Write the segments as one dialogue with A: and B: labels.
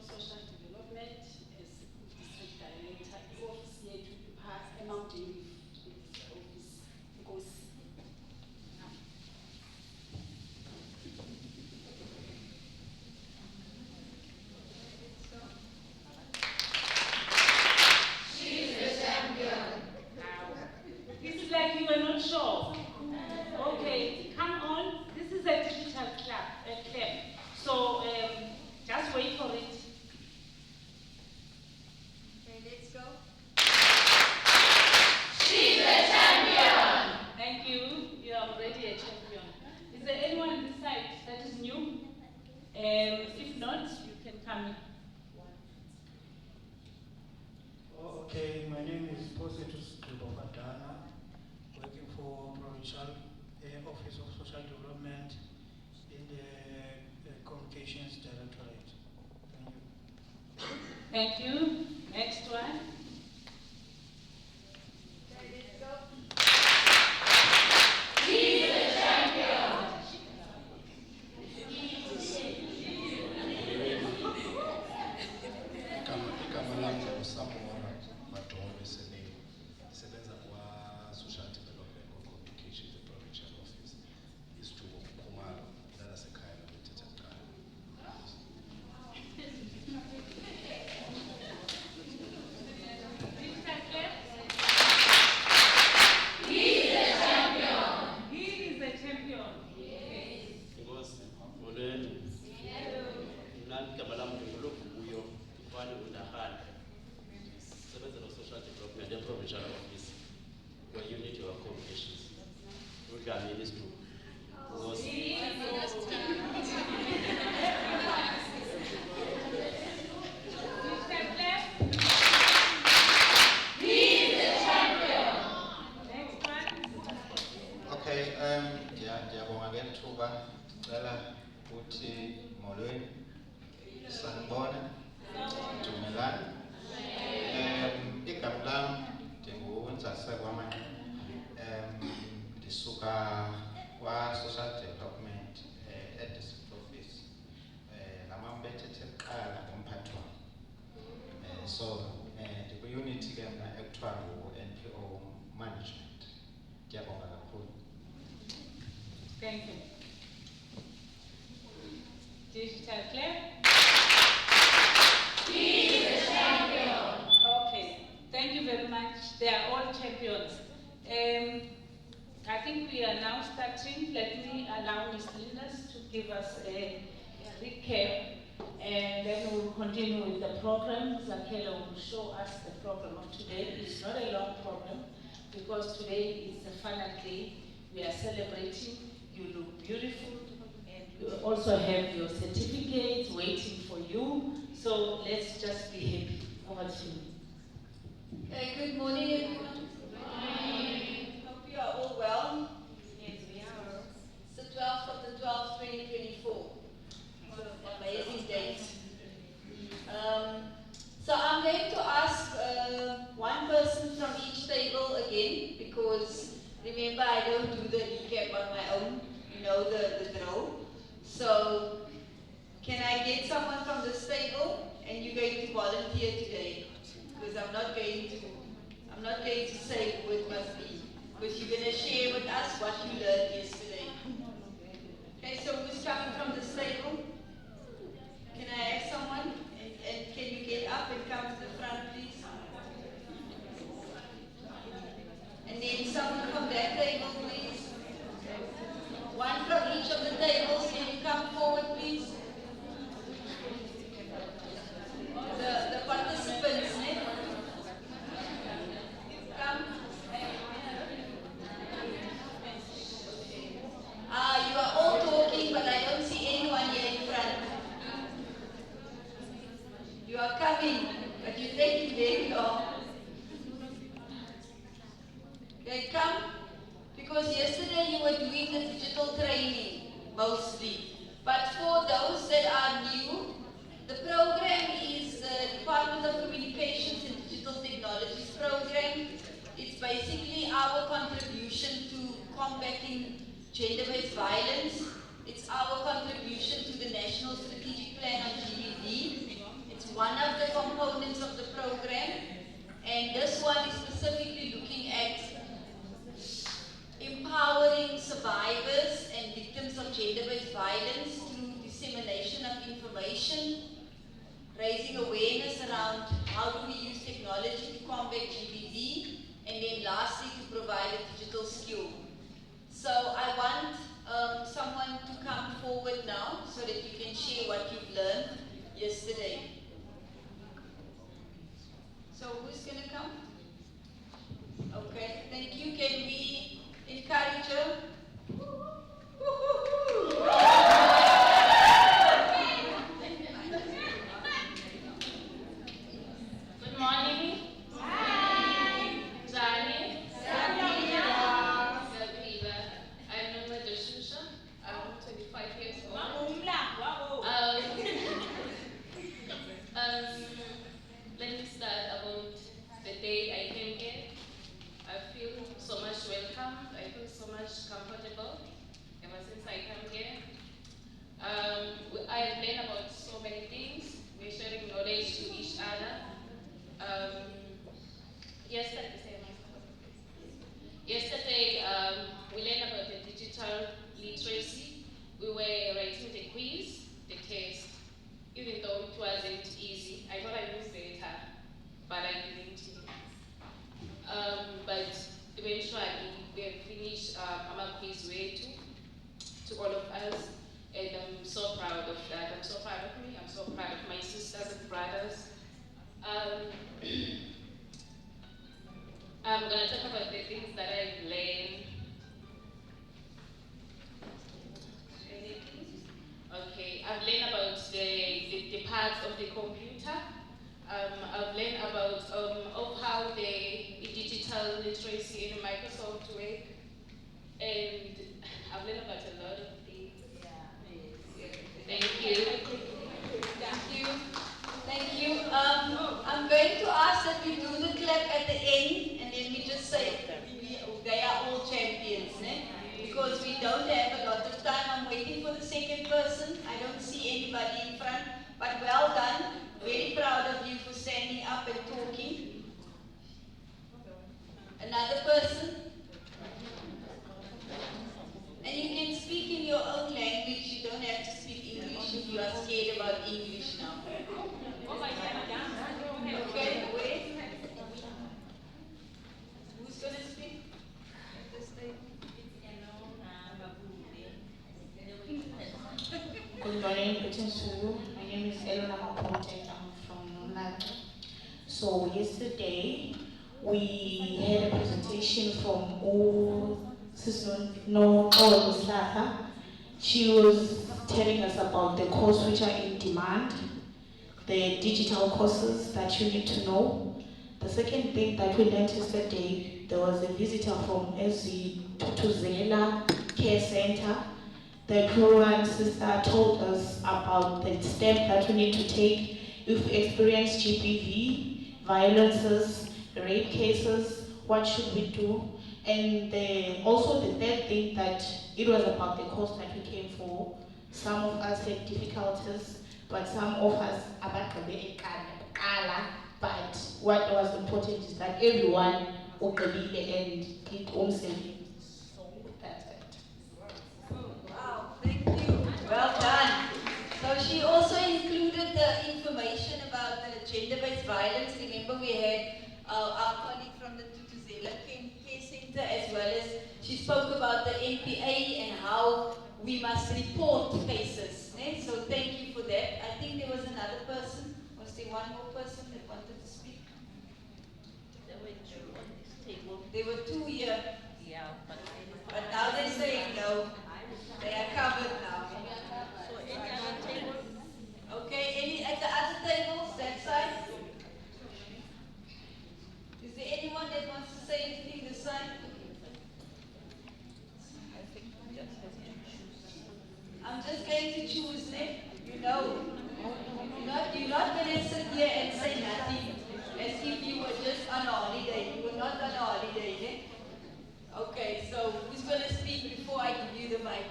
A: Social Development as District Director, i-office yethu iphasi eMount David office. Nkosi. It's like you were not sure. Okay, come on. This is a digital clap. So just wait for it.
B: Okay, let's go.
A: She's a champion. Thank you. You are already a champion. Is there anyone on this side that is new? If not, you can come in.
C: Okay, my name is Positus Dubovadana, working for Provincial Office of Social Development in the Communications Directorate. Thank you.
A: Thank you. Next one.
B: Okay, let's go.
A: He's a champion.
D: Igama lami nguSamora Madobe sebenza kwa-Social Development Communications Provincial Office isitulo Khumalo lalasekhaya labeThetha kuqala.
A: He is a champion. He is a champion.
E: Inkosi, molweni. Nami igama lami nguLovuyo Mfane uNdahana. Sisebenza no-Social Development e-Provincial Office we-Unity of Communications. Udlamini isitulo. Inkosi.
F: Okay, ngiyabonga ngethuba ngicela ukuthi molweni sanibona Dumelani. Igama lami ndinguNzasekwama, ndisuka kwa-Social Development e-District Office. Lama bethethe kuqala ngomphathi wami. So ndikwi-unity ke mna ekuthiwa ngu-NPO Management. Ngiyabonga kakhulu.
A: Thank you. Digital clap. He is a champion. Okay, thank you very much. They are all champions. I think we are now starting. Let me allow Ms. Linus to give us a recap, and then we'll continue with the program. Zakela will show us the program of today. It's not a long program because today is a fun day. We are celebrating. You look beautiful, and you also have your certificates waiting for you. So let's just be happy. Over to you.
B: Okay, good morning everyone. Good morning. Hope you are all well.
A: Yes, we are.
B: It's the 12th of the 12th, 2024. What an amazing date. So I'm going to ask one person from each table again, because remember I don't do the recap on my own. You know the drill. So can I get someone from this table, and you're going to volunteer today? Because I'm not going to say who it must be, because you're going to share with us what you learned yesterday. Okay, so who's coming from this table? Can I have someone? And can you get up and come to the front, please? And then someone from that table, please. One from each of the tables. Can you come forward, please? The participants, eh? Come. You are all talking, but I don't see anyone here in front. You are coming, but you're taking very long. Okay, come. Because yesterday you were doing the digital training, mostly. But for those that are new, the program is the Department of Communications and Digital Technologies program. It's basically our contribution to combating gender-based violence. It's our contribution to the National Strategic Plan on GBV. It's one of the components of the program, and this one is specifically looking at empowering survivors and victims of gender-based violence through dissemination of information, raising awareness around how do we use technology to combat GBV, and then lastly to provide a digital skill. So I want someone to come forward now so that you can share what you've learned yesterday. So who's going to come? Okay, thank you. Can we encourage her?
A: Good morning. Hi. Johnny. I'm Noma Deshusha. I'm 25 years old. Let me start about the day I came here. I feel so much welcomed. I feel so much comfortable ever since I came here. I've learned about so many things. We're sharing knowledge to each other. Yesterday, we learned about the digital literacy. We were writing the quiz, the test, even though it wasn't easy. I thought I knew better, but I didn't. But eventually, we have finished our quiz way to all of us, and I'm so proud of that. I'm so proud of me. I'm so proud of my sisters and brothers. I'm going to talk about the things that I've learned. Okay, I've learned about the parts of the computer. I've learned about of how the digital literacy in Microsoft work, and I've learned about a lot of things. Thank you.
B: Thank you. Thank you. I'm going to ask that we do the clap at the end, and then we just say they are all champions, because we don't have a lot of time. I'm waiting for the second person. I don't see anybody in front, but well done. Very proud of you for standing up and talking. Another person? And you can speak in your own language. You don't have to speak English if you are scared about English now. Okay, wait. Who's going to speak?
A: Good morning, my name is Elona Maponte. I'm from Nolaka. So yesterday we had a presentation from Muslaha. She was telling us about the courses which are in demand, the digital courses that you need to know. The second thing that we learned yesterday, there was a visitor from SZ Tutuzela Care Center. The Quran sister told us about the step that we need to take if we experience GBV, violences, rape cases, what should we do? And also the third thing that it was about the course that we came for. Some of us had difficulties, but some of us but what was important is that everyone uqalile and did umsebenzi. So that's it.
B: Wow, thank you. Well done. So she also included the information about the gender-based violence. Remember we had our colleague from the Tutuzela Care Center, as well as she spoke about the NPA and how we must report cases. So thank you for that. I think there was another person. Was there one more person that wanted to speak?
G: There were two on this table.
B: There were two here.
G: Yeah, but
B: Now they're saying no. They are covered now.
G: so any other table?
B: Okay, any at the other tables, that side? Is there anyone that wants to say anything this side? I'm just going to choose them. You know, you're not going to sit here and say nothing as if you were just on a holiday. You were not on a holiday, eh? Okay, so who's going to speak before I give you the mic?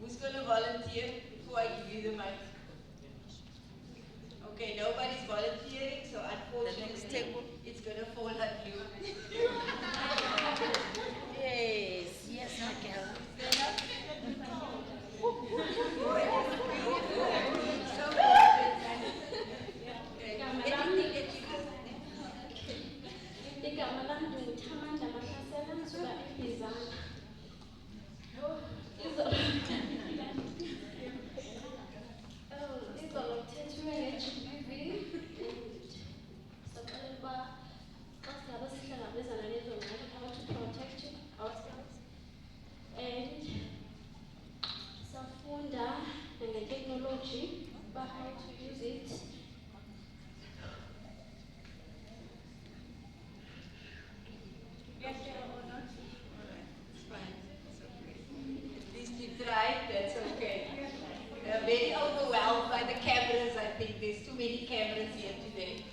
B: Who's going to volunteer before I give you the mic?
G: table.
B: It's gonna fall on you.
G: Yes, yes, Raquel.
B: So important. Anything that you do.
H: Igama lami ndinguthamanda Mahlasela ngisuka eBizana. Izolo kuthethwe nge-GBV soxelela uba xa singabe sihlangabezana nezo ngxaki how to protect ourselves and safunda nange-technology uba how to use it.
B: Yes, or not? Alright, it's fine. It's okay. At least you tried, that's okay. They're very overwhelmed by the cameras, I think. There's too many cameras here today.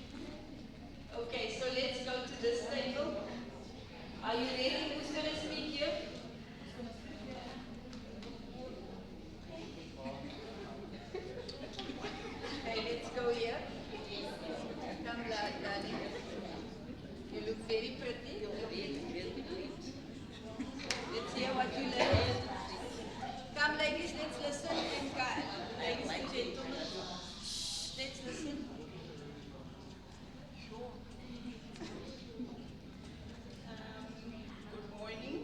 B: Okay, so let's go to this table. Are you ready? Who's going to speak here? Okay, let's go here. Come, darling. You look very pretty. Let's hear what you learned. Come, ladies, let's listen. And ladies and gentlemen, let's listen.
I: Good morning.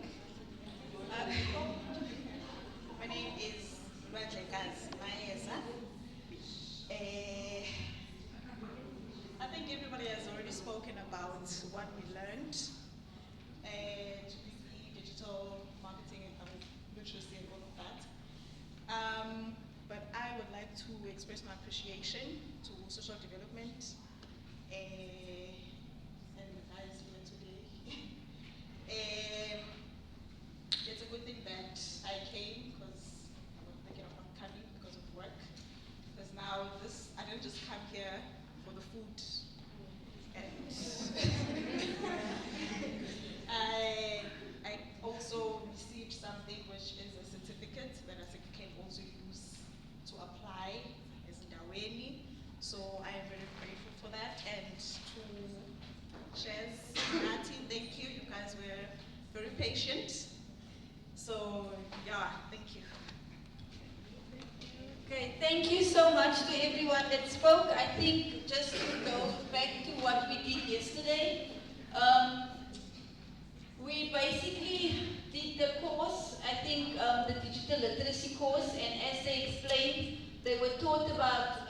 I: My name is Rajekaz Mayeza. I think everybody has already spoken about what we learned. GBV, digital marketing and literacy and all of that. But I would like to express my appreciation to social development and the guys here today. It's a good thing that I came because I was thinking of not coming because of work. Because now I didn't just come here for the food. And I also received something which is a certificate that I think you can also use to apply as Ndaweni. So I am very grateful for that. And to Chaz, Nati, thank you. You guys were very patient. So yeah, thank you.
B: Okay, thank you so much to everyone that spoke. I think just to go back to what we did yesterday, we basically did the course, I think the digital literacy course, and as they explained, they were taught about,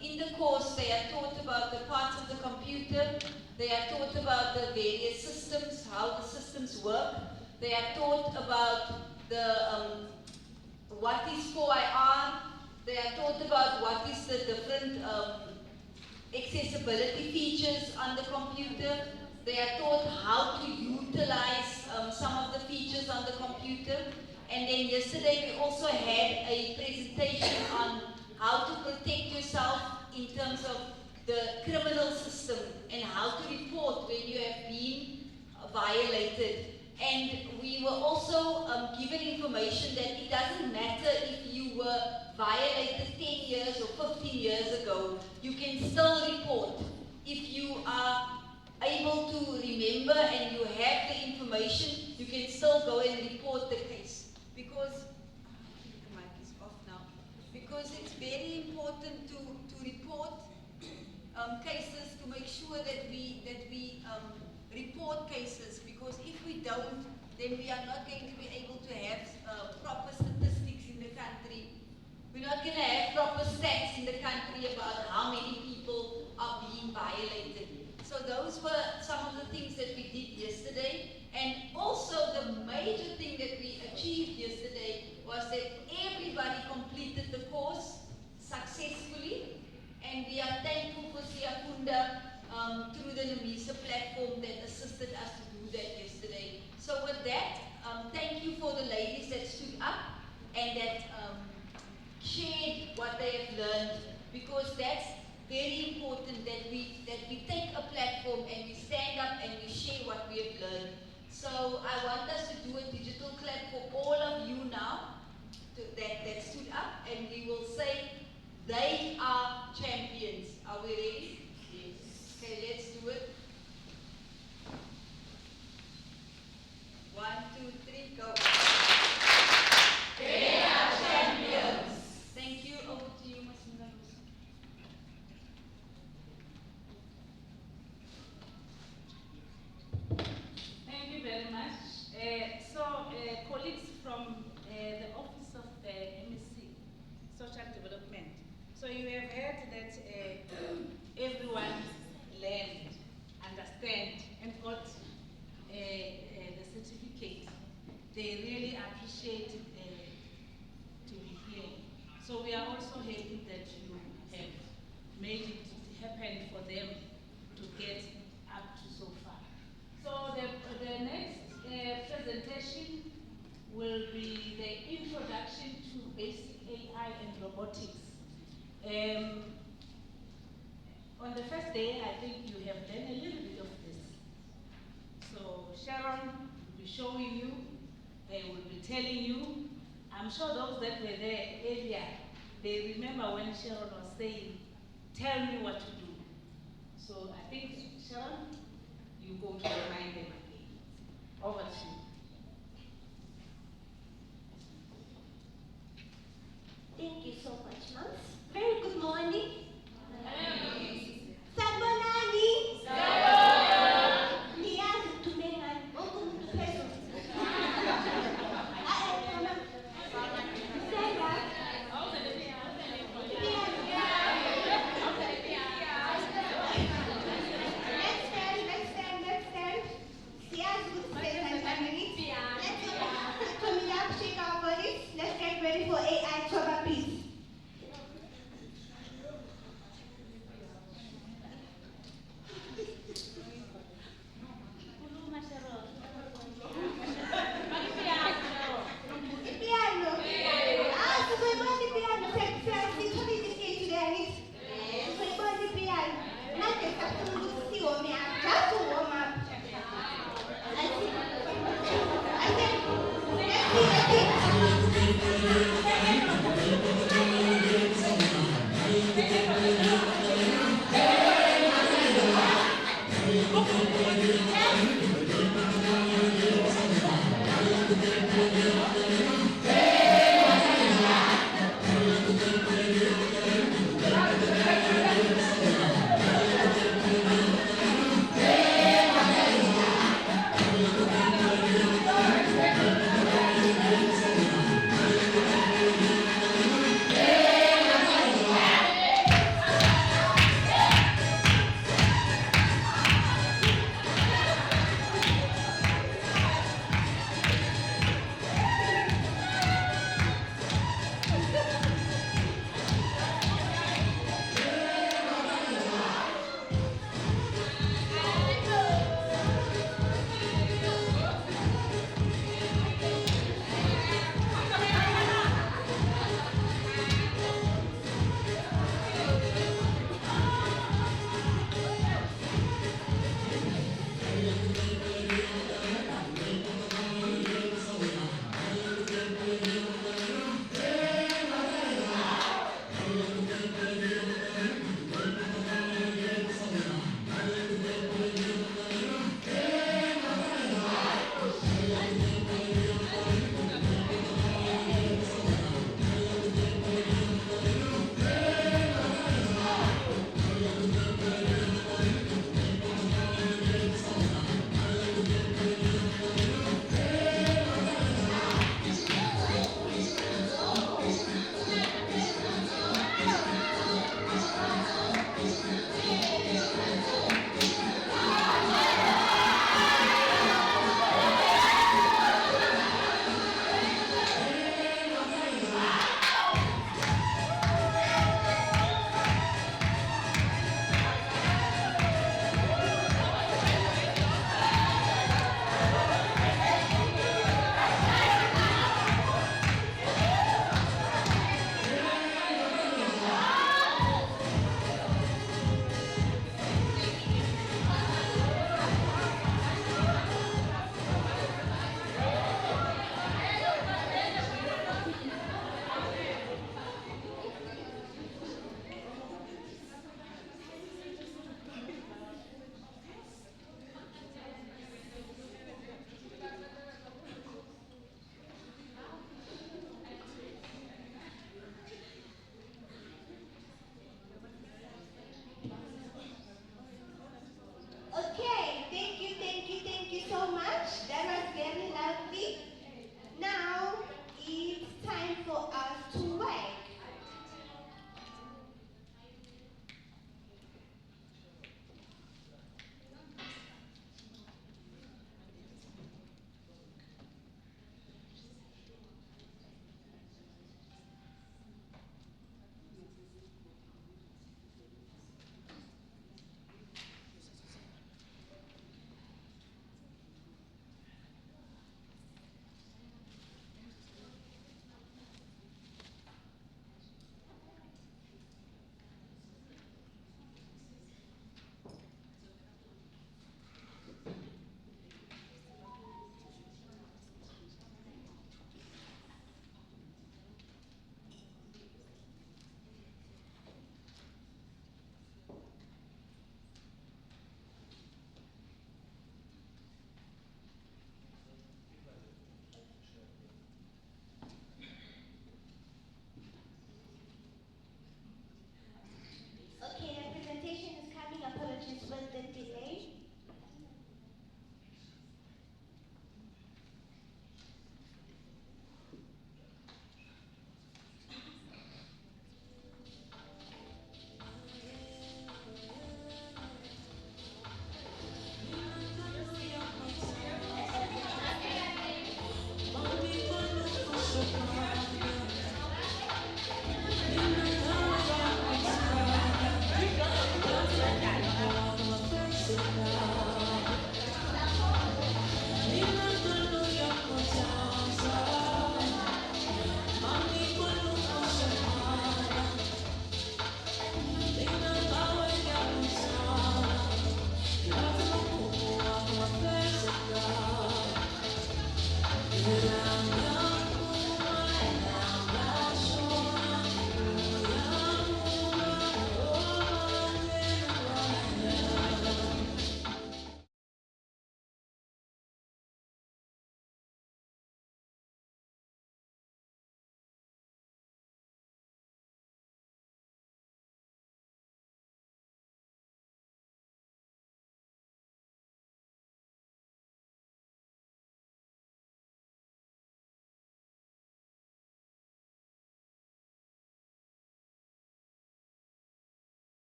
B: in the course they are taught about the parts of the computer, they are taught about the various systems, how the systems work, they are taught about the what is 4IR, they are taught about what is the different accessibility features on the computer. They are taught how to utilize some of the features on the computer. And then yesterday we also had a presentation on how to protect yourself in terms of the criminal system and how to report when you have been violated. And we were also given information that it doesn't matter if you were violated 10 years or 15 years ago, you can still report. If you are able to remember and you have the information, you can still go and report the case. Because, the mic is off now, because it's very important to report cases, to make sure that we report cases, because if we don't, then we are not going to be able to have proper statistics in the country. We're not going to have proper stats in the country about how many people are being violated. So those were some of the things that we did yesterday. And also the major thing that we achieved yesterday was that everybody completed the course successfully. And we are thankful for Siakunda through the Namisa platform that assisted us to do that yesterday. So with that, thank you for the ladies that stood up and that shared what they have learned, because that's very important that we take a platform and we stand up and we share what we have learned. So I want us to do a digital clap for all of you now that stood up, and we will say they are champions. Are we ready? Yes. Okay, let's do it.
A: will be the introduction to basic AI and robotics. On the first day, I think you have done a little bit of this. So Sharon will be showing you, will be telling you. I'm sure those that were there earlier, they remember when Sharon was saying, tell me what to do. So I think, Sharon, you're going to remind them again. Over to you.
H: Thank you so much, Mom. Very good morning. Sanibonani. Niyazi ukuthumela wonke umuntu phezulu. Let's get ready for AI Toba Peace.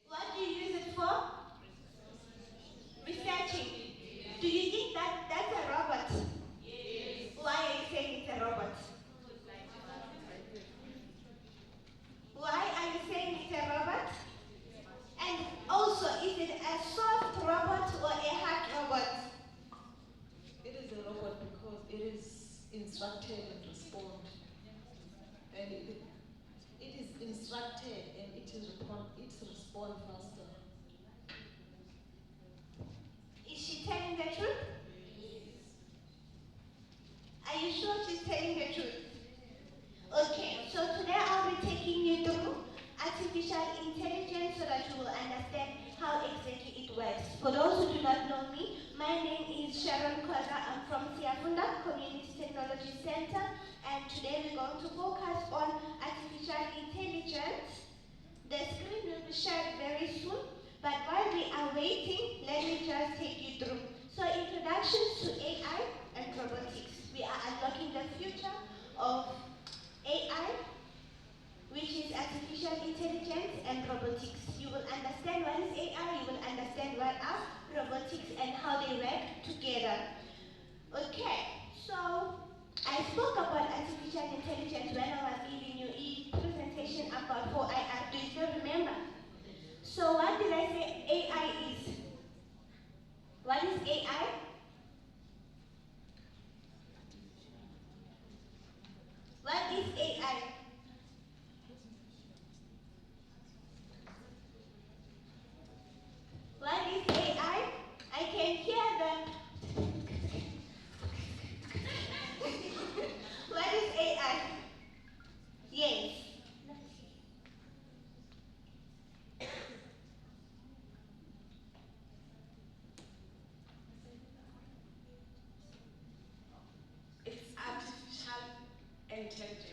H: What do you use it for? Researching. Do you think that that's a robot? Yes. Why are you saying it's a robot? Why are you saying it's a robot? And also, is it a soft robot or a hard robot?
J: It is a robot because it is instructed and respond. And it is instructed and it respond faster.
H: Is she telling the truth? Are you sure she's telling the truth? Okay, so today I'll be taking you through artificial intelligence so that you will understand how exactly it works. For those who do not know me, my name is Sharon Koza. I'm from Siafunda Community Technology Center, and today we're going to focus on artificial intelligence. The screen will be shared very soon, but while we are waiting, let me just take you through. So, introductions to AI and robotics. We are unlocking the future of AI, which is artificial intelligence and robotics. You will understand what is AI, you will understand what are robotics and how they work together. Okay, so I spoke about artificial intelligence when I was giving you a presentation about 4IR. Do you still remember? So what did I say AI is? What is AI? What is AI? What is AI? I can hear them. What is AI? Yes.
A: It's artificial intelligence.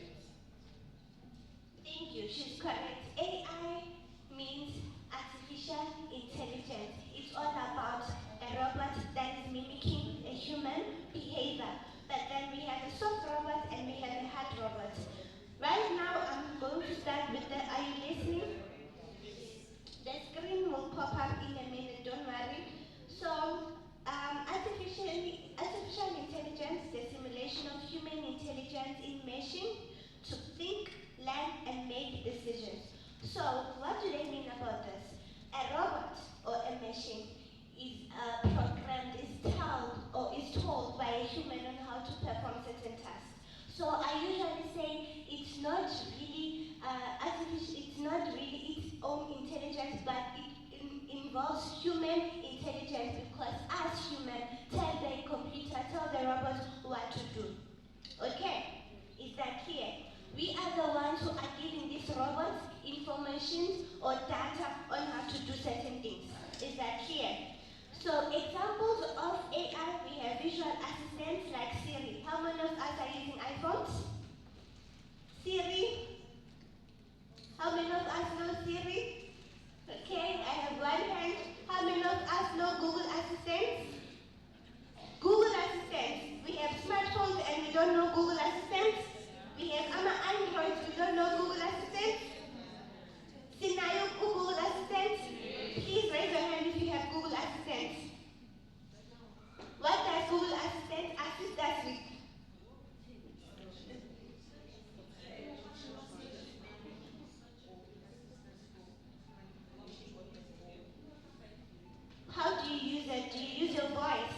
H: Thank you, she's correct. AI means artificial intelligence. It's all about a robot that is mimicking a human behavior. But then we have a soft robot and we have a hard robot. Right now, I'm going to start with the, are you listening? The screen will pop up in a minute, don't worry. So, artificial intelligence, the simulation of human intelligence in machine to think, learn, and make decisions. So, what do they mean about this? A robot or a machine is programmed, is told by a human on how to perform certain tasks. So I usually say it's not really artificial, it's not really its own intelligence, but it involves human intelligence because as humans tell the computer, tell the robot what to do. Okay, is that clear? We are the ones who are giving these robots information or data on how to do certain things. Is that clear? So examples of AI, we have visual assistants like Siri. How many of us are using iPhones? Siri? How many of us know Siri? Okay, I have one hand. How many of us know Google Assistants? Google Assistants. We have smartphones and we don't know Google Assistants. We have Androids, we don't know Google Assistants. Sinayo Google Assistants? Please raise your hand if you have Google Assistants. What does Google Assistant assist us with? How do you use it? Do you use your voice?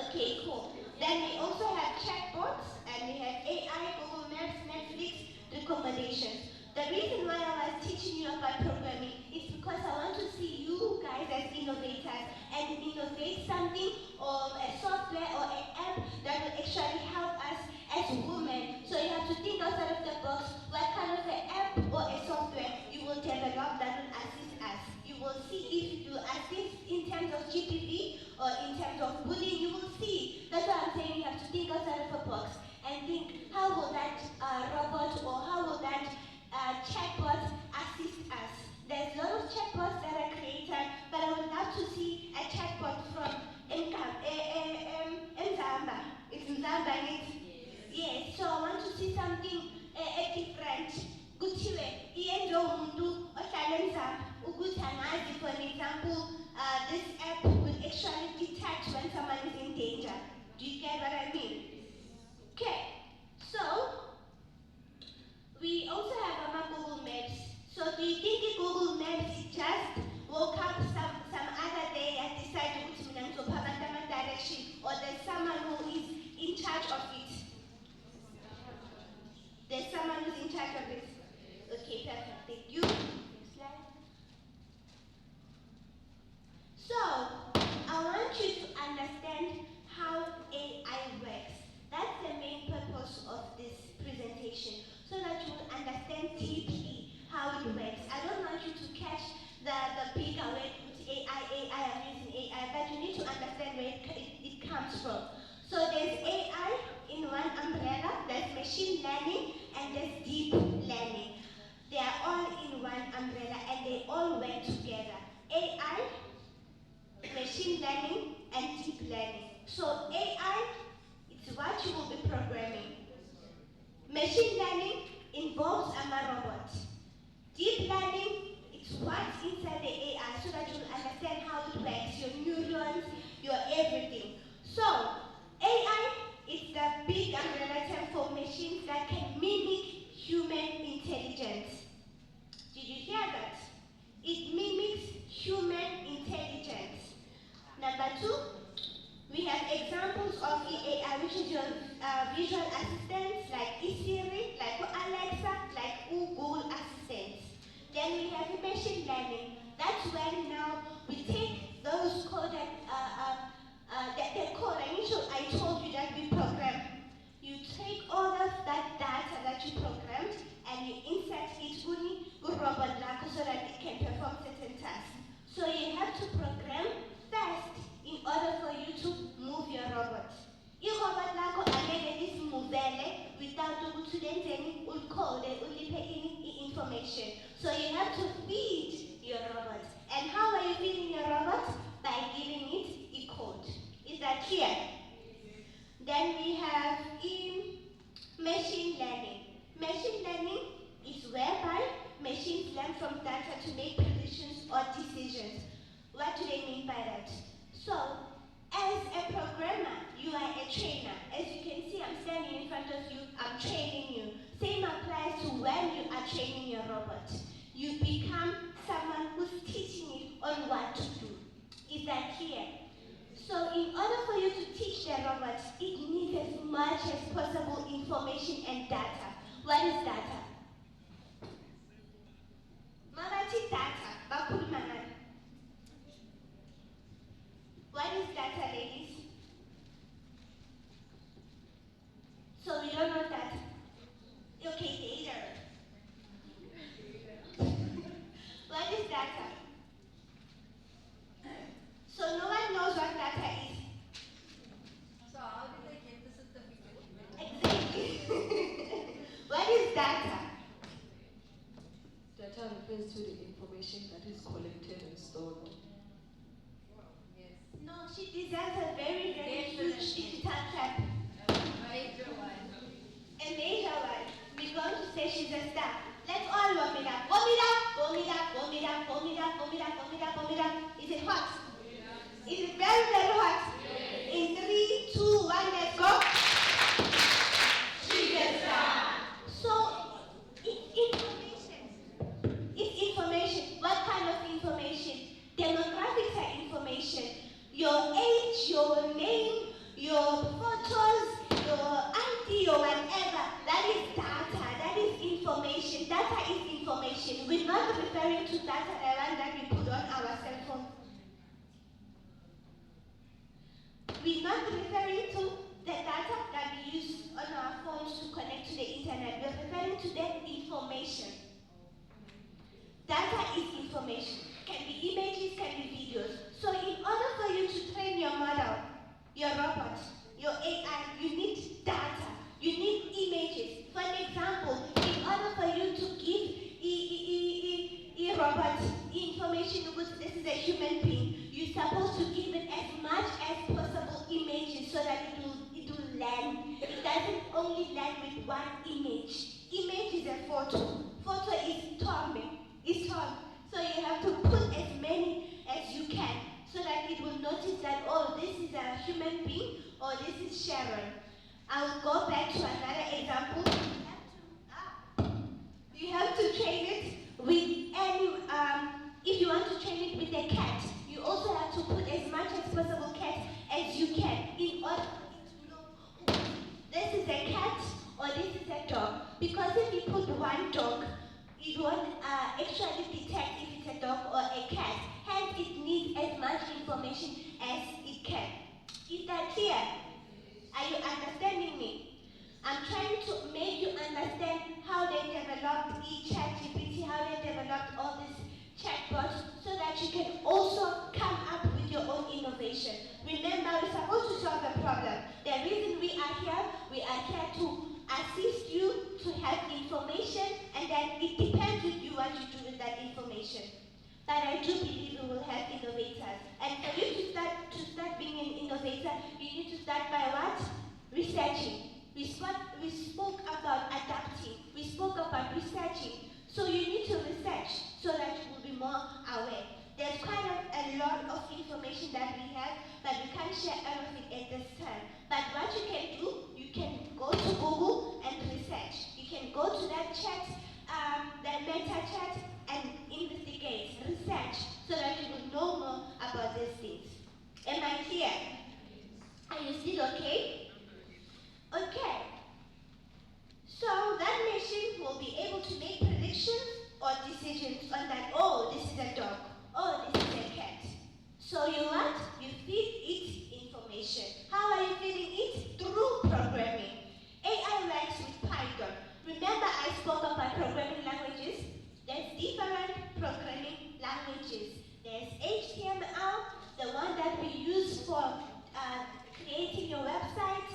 H: Okay, cool. Then we also have chatbots and we have AI, Google Maps, Netflix, recommendations. The reason why I was teaching you about programming is because I want to see you guys as innovators and innovate something or a software or an app that will actually help us as women. So you have to think outside of the box what kind of an app or a software you will develop that will assist us. You will see if you assist in terms of GPV or in terms of bullying, you will see. That's why I'm saying you have to think outside of the box and think how will that robot or how will that chatbot assist us. There's a lot of chatbots that are created, but I would love to see a chatbot from Nzamba. It's Nzamba, isn't it? Yes, so I want to see something different. Kuthiwe, iye lo muntu ohlala eNzamba. for an example, this app will actually detect when someone is in danger. Do you get what I mean? Okay, so we also have Google Maps. So do you think Google Maps it just woke up some other day and decided to direction, or there's someone who is in charge of it? There's someone who's in charge of it. Okay, perfect. Thank you. Next slide. So, I want you to understand how AI works. That's the main purpose of this presentation, so that you will understand deeply how it works. I don't want you to catch the bigger word with AI, I'm using AI, but you need to understand where it comes from. So there's AI in one umbrella, there's machine learning, and there's deep learning. They are all in one umbrella and they all work together. AI, machine learning, and deep learning. So AI, it's what you will be programming. Machine learning involves a robot. Deep learning, it's what's inside the AI so that you'll understand how it works, your neurons, your everything. So, AI is the big umbrella term for machines that can mimic human intelligence. Did you hear that? It mimics human intelligence. Number two, we have examples of AI, which is your visual assistants like eSiri, like Alexa, like Google Assistants. Then we have machine learning. That's when now we take those code the code I told you that we program. You take all of that data that you programmed and you insert it in robot so that it can perform certain tasks. So you have to program fast in order for you to move your robot. I-robot lakho angeke lisimuvele without ukuthi lenzeni ulicode uliphe information. So you have to feed your robot. And how are you feeding your robot? By giving it a code. Is that clear? Then we have machine learning. Machine learning is whereby machines learn from data to make predictions or decisions. What do they mean by that? So, as a programmer, you are a trainer. As you can see, I'm standing in front of you, I'm training you. Same applies to when you are training your robot. You become someone who's teaching it on what to do. Is that clear? So in order for you to teach the robot, it needs as much as possible information and data. What is data? Mabati data, bakhuluma ngani? What is data, ladies? So we don't know data. Okay, data. What is data? So no one knows what data is.
B: So how did they get the certificate?
H: Exactly. What is data?
J: Data refers to the information that is collected and stored.
B: Yes.
H: No, she deserves a very, very huge digital clap.
B: A major one.
H: A major one. We're going to say she's a star. Let's all warm it up. Warm it up, warm it up, warm it up, warm it up, warm it up, warm it up, warm it up. Is it hot? Is it very, very hot? In 3, 2, 1, let's go. She's a star. So, it's information. It's information. What kind of information? Demographics are information. Your age, your name, your photos, your ID, or whatever. That is data. That is information. Data is information. We're not referring to data that we put on our cell phone. We're not referring to the data that we use on our phones to connect to the internet. We're referring to the information. Data is information. Can be images, can be videos. So in order for you to train your model, your robot, your AI, you need data. You need images. For an example, in order for you to give a robot information about this is a human being, you're supposed to give it as much as possible images so that it will learn. It doesn't only learn with one image. Image is a photo. Photo is torn. It's torn. So you have to put as many or this is Sharon. I will go back to another example. You have to train it with any, if you want to train it with a cat, you also have to put as much as possible cat as you can in order for it to know this is a cat or this is a dog. Because if you put one dog, it won't actually detect if it's a dog or a cat. Hence, it needs as much information as it can. Is that clear? Are you understanding me? I'm trying to make you understand how they developed ChatGPT, how they developed all these chatbots, so that you can also come up with your own innovation. Remember, we're supposed to solve a problem. The reason we are here to assist you to have information, and then it depends on you what you do with that information. But I do believe we will have innovators. And for you to start being an innovator, you need to start by what? Researching. We spoke about adapting. We spoke about researching. So you need to research so that you will be more aware. There's quite a lot of information that we have, but we can't share all of it at this time. But what you can do, you can go to Google and research. You can go to that chat, the meta chat, and investigate, research, so that you will know more about these things. Am I clear? Are you still okay? Okay. So that machine will be able to make predictions or decisions on that, oh, this is a dog, oh, this is a cat. So you what? You feed it information. How are you feeding it? Through programming. AI works with Python. Remember I spoke about programming languages? There's different programming languages. There's HTML, the one that we use for creating your website.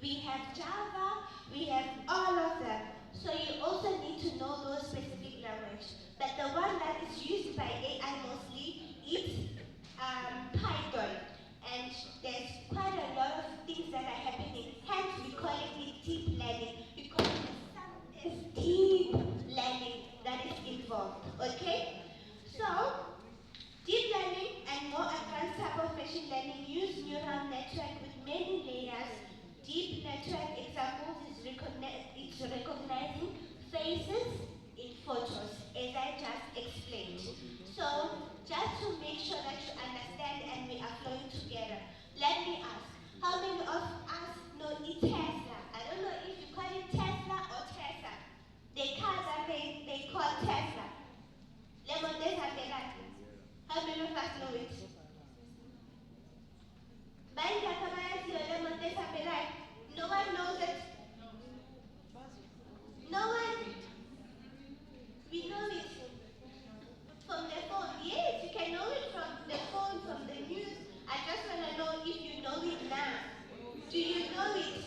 H: We have Java, we have all of them. So you also need to know those specific language. But the one that is used by AI mostly is Python. And there's quite a lot of things that are happening. Hence we call it deep learning, because there's deep learning that is involved. Okay? So deep learning and more advanced type of machine learning use neural network with many layers. Deep network examples is recognizing faces in photos, as I just explained. So, just to make sure that you understand and we are flowing together, let me ask, how many of us know Tesla? I don't know if you call it Tesla or Tesla. The car that they call Tesla. How many of us know it? No one knows it. No one. We know it from the phone. Yes, you can know it from the phone, from the news. I just want to know if you know it now. Do you know it?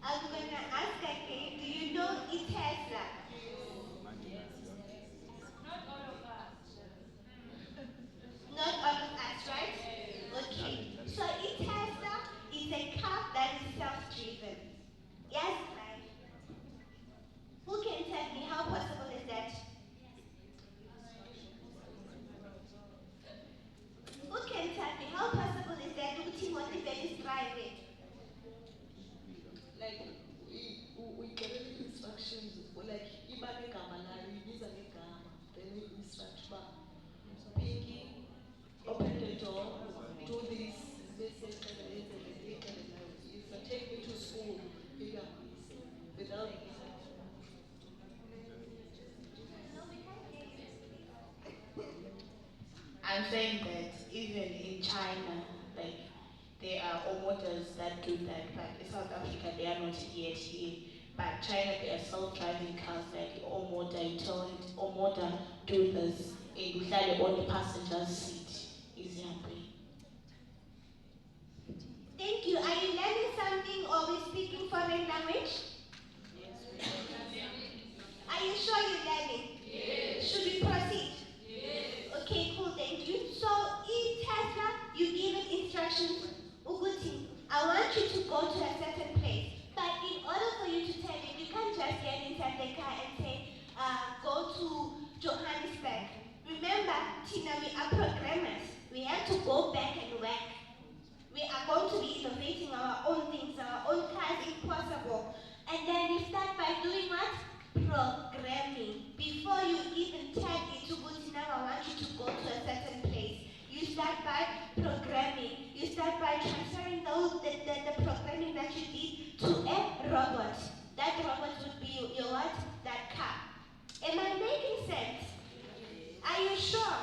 H: I'm going to ask again, do you know it Tesla? Not all of us, right? Okay. So Tesla is a car that is self-driven. Yes, right? Who can tell me how possible is that? Who can tell me how possible is that Timothy is driving?
J: Like we get any instructions, like ibane gama layo, ibiza ngegama, then we instruct ba. Pinky, open the door, do this, take me to school, without
A: I'm saying that even in China, like, there are automakers that do that, but in South Africa they are not yet here. But China, they are self-driving cars, like Omoda, you tell it, Omoda do this, and you on the passenger seat, example.
H: Thank you. Are you learning something or we speaking foreign language?
A: Yes.
H: Are you sure you're learning?
A: Yes.
H: Should we proceed?
A: Yes.
H: Okay, cool, thank you. So in Tesla, you give it instructions. Uguti, I want you to go to a certain place. But in order for you to tell it, you can't just get inside the car and say, go to Johannesburg. Remember, Tina, we Before you even tell it to go to now, I want you to go to a certain place. You start by programming. You start by transferring the programming that you did to a robot. That robot would be your what? That car. Am I making sense? Are you sure?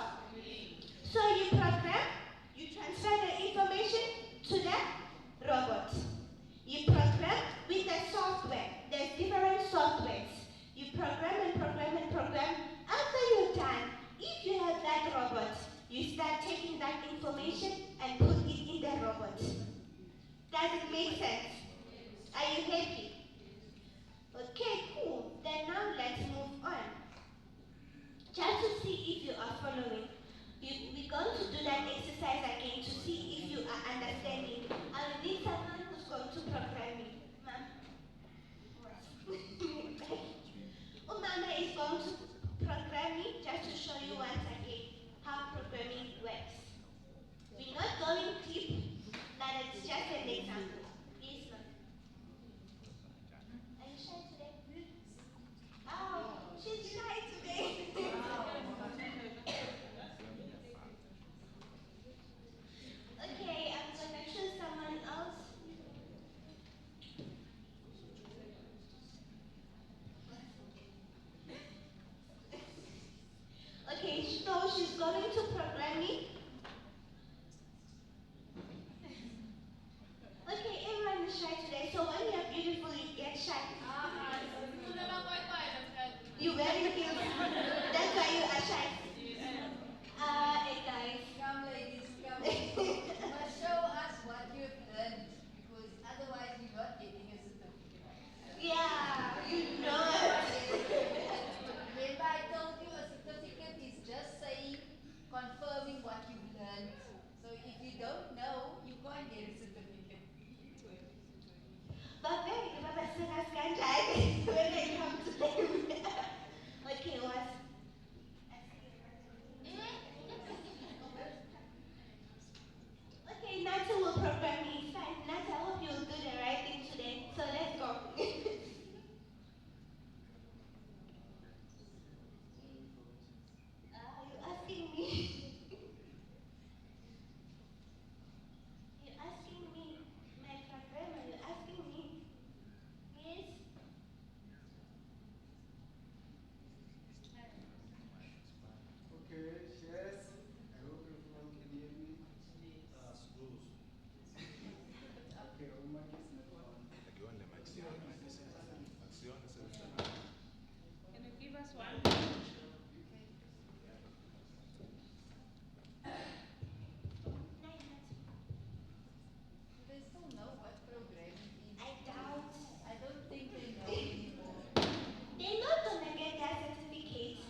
H: So you program, you transfer the information to the robot. You program with the software. There's different softwares. You program and program and program. After you're done, if you have that robot, you start taking that information and put it in the robot. Does it make sense? Are you happy? Okay, cool. Then now let's move on. Just to see if you are following. We're going to do that exercise again to see if you are understanding. I will need someone who's going to program me. Ma'am? Mama is going to program me just to show you once again how programming works. We're not going deep, but it's just an example. Yes, ma'am. Are you shy today? Oh, she's shy today. Okay, I'm gonna choose someone else. Okay, so she's going to program me. Okay, everyone is shy today, so when you're beautiful, you get shy. You're very cute. That's why you are shy. Hey guys.
B: Come ladies, come. But show us what you've learned, because otherwise you're not getting a certificate.
H: Yeah, you know it.
B: Remember I told you a certificate is just saying, confirming what you've learned. So if you don't know, you can't get a certificate.
H: But very, Baba Sanas Kanjai, when they come to them. Okay, what? Okay, Nata will program me. Fine, Nata, I hope you'll do the right thing today. So let's go. You're asking me. You're asking me. My programmer, you're asking me. Yes?
K: Okay, yes. I hope everyone can hear me. Okay, our mic is not on.
A: Can you give us one?
B: Do they still know what programming is?
H: I doubt.
B: I don't think they know anymore.
H: They're not gonna get that certificate.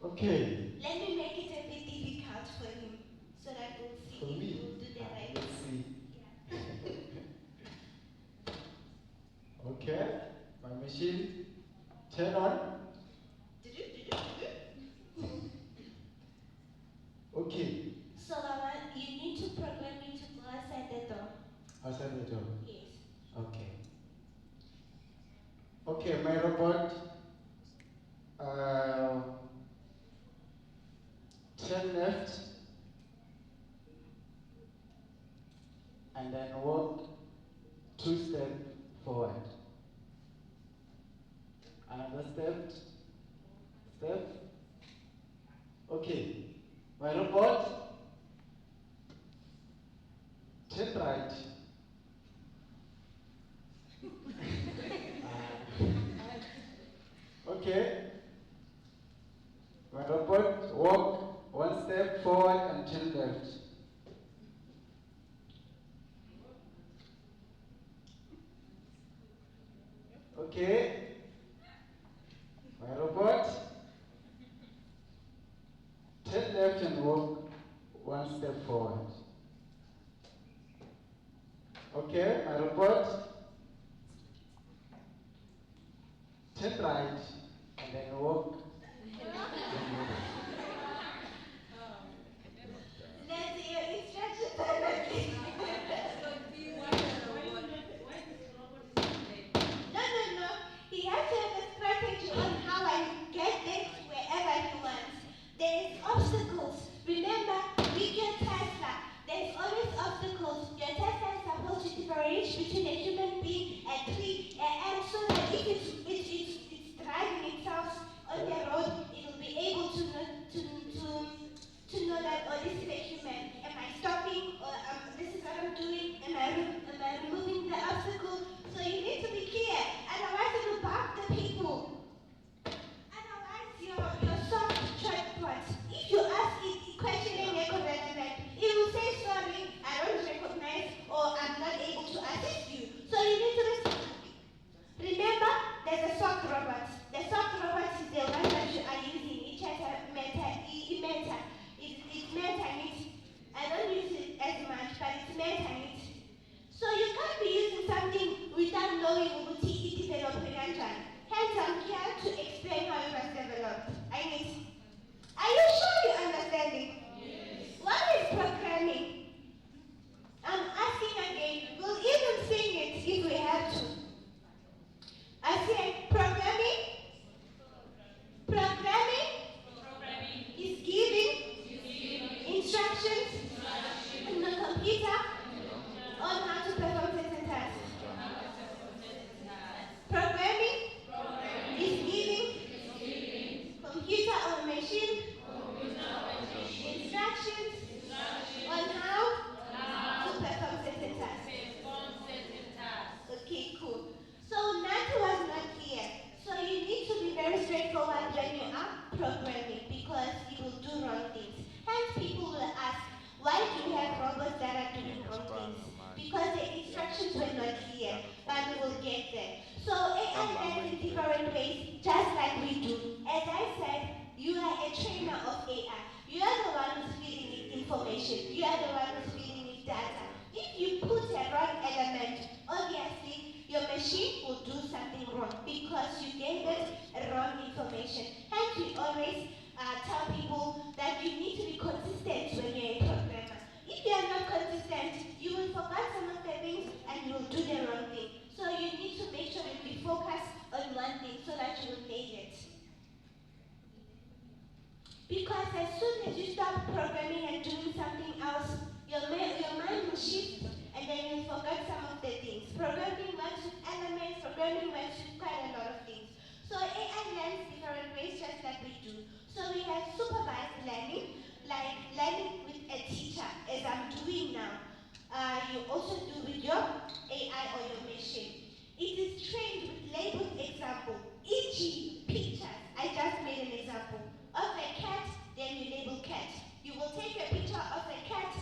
K: Okay.
H: Let me make it a bit difficult for him so that we'll see
K: For
H: if
K: me?
H: he'll do the right
K: Let's
H: thing.
K: see. Okay, my machine, turn on. Okay,
H: So Mama, you need to program me to go outside the door.
K: outside the door.
H: Yes.
K: Okay. Okay, my robot, turn left, and then walk 2 steps forward. Another step. Okay, my robot, turn right. Okay, my robot, walk 1 step forward and turn left. Okay, my robot, turn left and walk 1 step forward. Okay, my robot, turn right and then walk.
H: Let's hear instructions. knowing ukuthi i-develop kanjani. Hence, I'm here to explain how it was developed. Are you sure you're understanding? Yes. What is programming? I'm asking again. We'll even sing it if we have to. I say programming. Programming is giving instructions in the computer on how to perform certain tasks. Programming is giving computer or machine instructions on how to perform certain tasks. Okay, cool. So that was not clear. So you need to be very straightforward when you are programming because you will do wrong things. Hence people will ask, why do you have robots that are doing wrong things? Because the instructions were not clear, but we will get there. So AI learns in different ways, just like we do. As I said, you are a trainer of AI. You are the one who's feeding it information. You are the one who's feeding it data. If you put a wrong element, obviously your machine will do something wrong because you gave it wrong information. Hence we always tell people that you need to be consistent when you're a programmer. If you are not consistent, you will forget some of the things and you will do the wrong thing. So you need to make sure that you focus on one thing so that you will nail it. Because as soon as you start programming and doing something else, your mind will shift and then you'll forget some of the things. Programming works with elements, programming works with quite a lot of things. So AI learns different ways just like we do. So we have supervised learning, like learning with a teacher, as I'm doing now. You also do with your AI or your machine. It is trained with labeled example, e.g. pictures. I just made an example of a cat, then you label cat. You will take a picture of a cat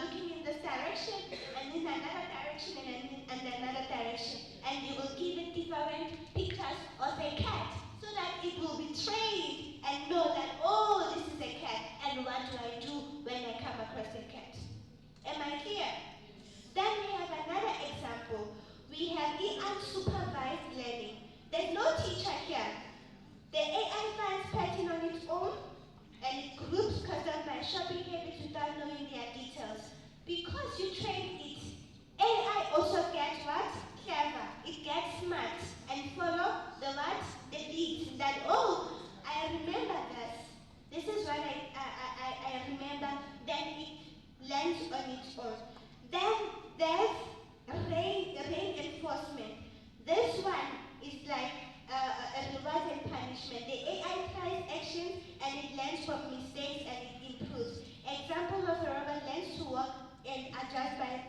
H: looking in this direction, and in another direction, and another direction. And you will give it different pictures of a cat, so that it will be trained and know that, oh, this is a cat, and what do I do when I come across a cat? Am I clear? Then we have another example. We have the unsupervised learning. There's no teacher here. The AI finds pattern on its own, and it groups because of my shopping habits without knowing their details. Because you train it, AI also gets what? Clever. It gets smart and follow the what? The leads. That, oh, I remember this. This is what I remember. Then it learns on its own. Then there's rain enforcement. This one is like a reward and punishment. The AI tries actions and it learns from mistakes and it improves. Example of a robot learns to walk and adjust by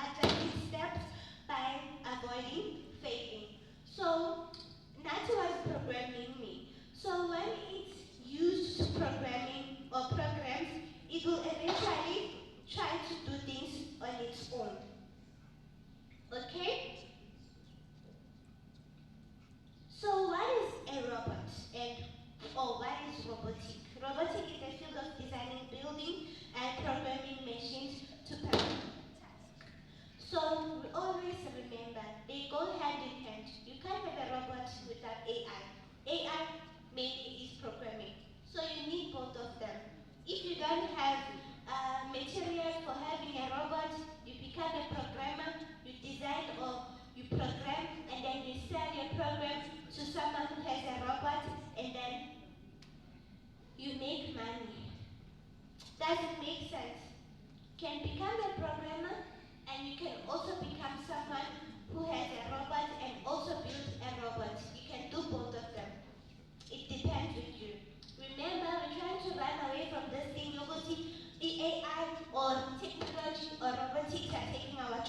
H: adjusting steps by avoiding failing. So that was programming me. So when it's used to programming or programs, it will eventually try to do things on its own. Okay? So what is a robot or what is robotic? Robotic is a field of designing, building, and programming machines to perform tasks. So we always remember, they go hand in hand. You can't have a robot without AI. AI mainly is programming. So you need both of them. If you don't have material for having a robot, you become a programmer, you design or you program, and then you sell your program to someone who has a robot, and then you make money. Does it make sense? You can become a programmer, and you can also become someone who has a robot and also build a robot. You can do both of them. It depends with you. Remember, we're trying to run away from this thing. The AI or technology or robotics are taking our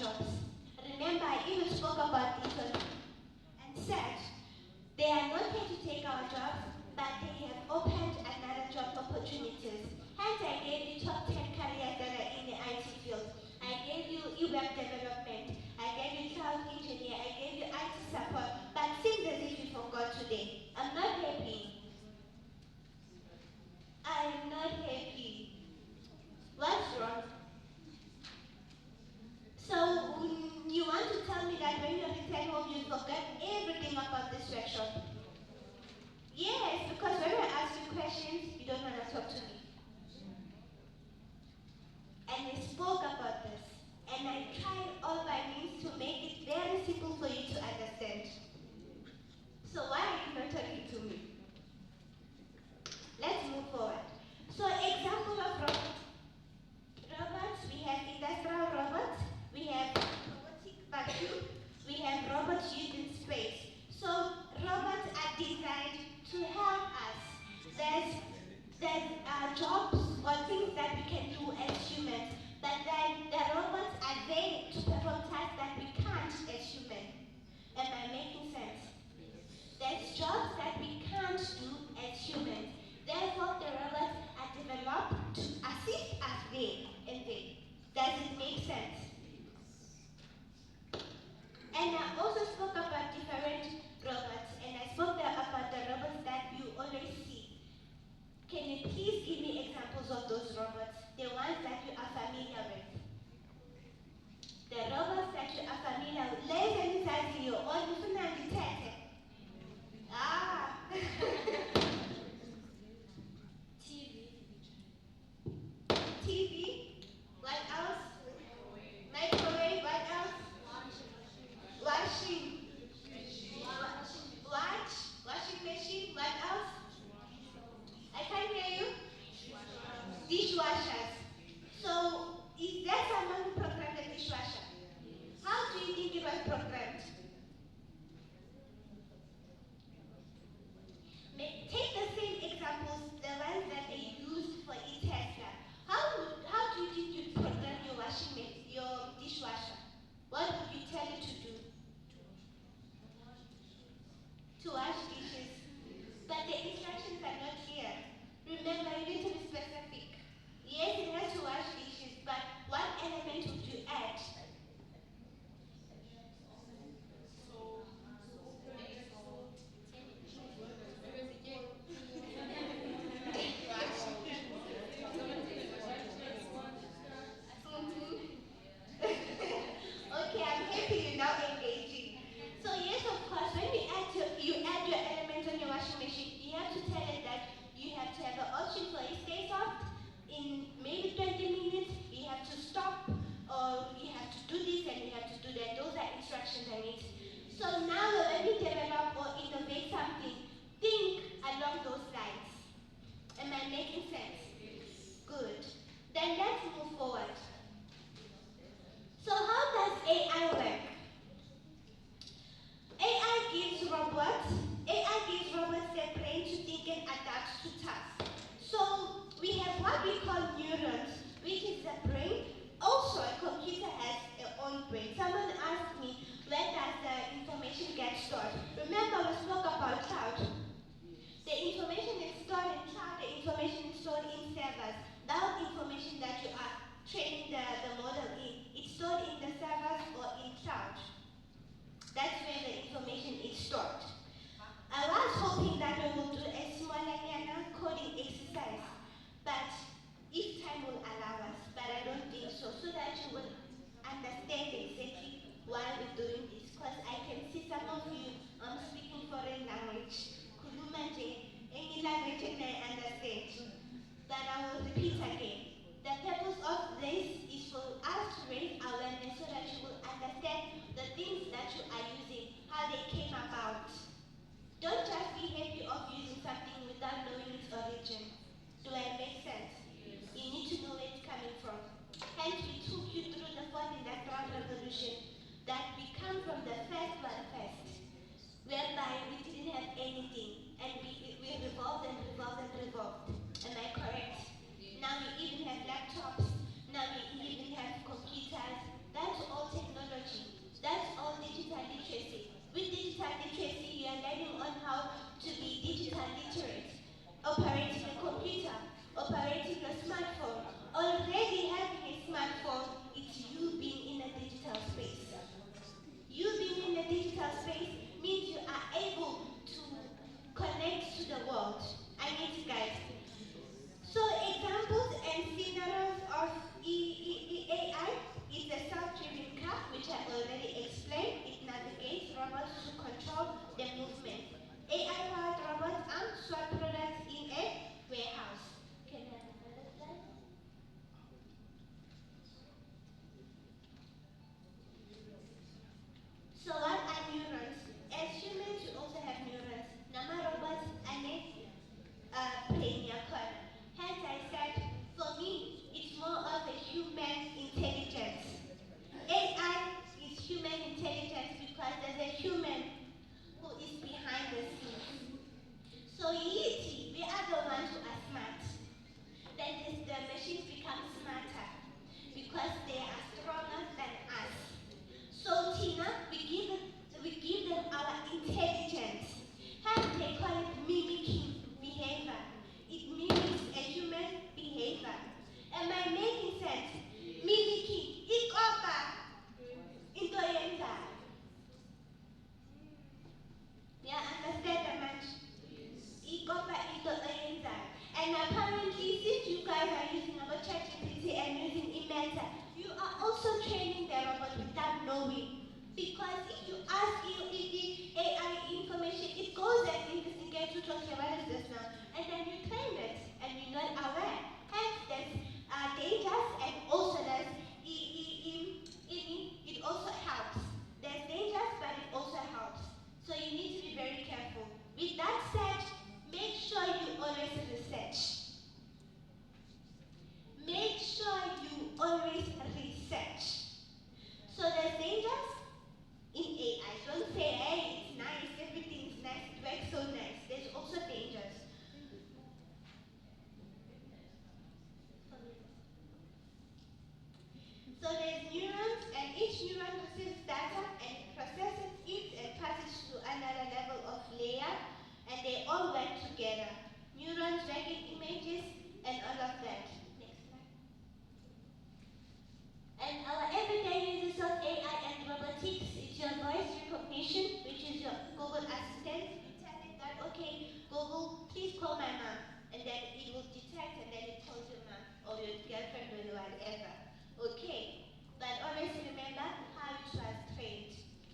H: forgot everything about this workshop. Yes, because when I ask you questions, you don't want to talk to me. And we spoke about this, and I tried all my means to make it very simple for you to understand. So why are you not talking to me? Let's move forward. So example of robots. Robots, we have industrial robots, we have robotic vacuum, we have robots used in space. So robots are designed to help us. There's jobs or things that we can do as humans, but then the robots are there to perform tasks that we can't as humans. Am I making sense? There's jobs that we can't do as humans. Therefore, the robots are developed to assist us there and there. Does it make sense? And I also spoke about different robots, and I spoke about the robots that you always see. Can you please give me examples of those robots, the ones that you are familiar with? The robots that you are familiar with. Ladies and gentlemen, Ah. TV. What else? Microwave. What else? Washing. Washing machine. What else? I can't hear you. Dishwashers. So, is there someone who programmed the dishwasher? How do you think it was programmed? Take the same examples, the ones that they used for e-Tesla. How do you think you program your your dishwasher? What would you tell it to do? To wash dishes. But the instructions are not here. Remember, you need to be specific. Yes, it has to wash dishes, but what element would you add? Okay, I'm happy you're now engaging. So yes, of course, when you add your elements on your washing machine, you have to tell it that you have to have an option for it stays soft in maybe 20 minutes, you have to stop, or you have to do this and you have to do that. Those are instructions I need. So now when we develop or innovate something, think along those lines. Am I making sense? Good. Then let's move forward. So how does AI work? AI gives robots their brain to think and adapt to tasks. So we have what we call neurons, which is the brain. Also, a computer has its own brain. Someone asked me, where does the information get stored? Remember, we spoke about cloud. The information is stored in cloud, the information is stored in servers. That information that you are training the model in, it's stored in the servers or in cloud. That's where the information is stored. I was hoping that we will do a smaller coding exercise, but if time will allow us, but I don't think so, so that you will understand exactly why we're doing this. Because I can see some of you speaking foreign language. Any language and I understand. But I will repeat again. The purpose of this is for us to raise awareness so that you will understand the things that you are using, how they came about. Don't just be happy of using something without knowing its origin. Do I make sense? You need to know where it's coming from. Hence, we took you through the fourth industrial revolution, that we come from the first one first, whereby we didn't have anything, and we revolved and revolved and revolved. Am I correct? Now we even have laptops, now we even have computers. That's all technology. That's all digital literacy. With digital literacy, you are learning on how to be digital literate. Operating a computer, operating a smartphone. Already having a smartphone, it's you being in a digital space. You being in a digital space means you are able to connect to the world. I need you guys. So examples and scenarios of AI is the self-driving car, which I already explained. It navigates robots Because if you ask the AI information, it goes and investigates to okay, what is this now? And then you train it and you're not aware. Hence, there's dangers and also there's, it also helps. There's dangers, but it also helps. So you need to be very careful. With that said, make sure you always research. Make sure you always research. So there's dangers in AI. Don't say, hey, it's nice, everything is nice, it works so nice. There's also dangers. So there's neurons, and each neuron receives data and processes it and passes to another level of layer, and they all work together. Neurons work in images and all of that. Next slide. And our everyday uses of AI and robotics is your voice recognition, which is your Google Assistant. You tell it that, okay, Google, please call my mom. And then it will detect and then it calls your mom or your girlfriend or whatever. Okay, but always remember how it was trained.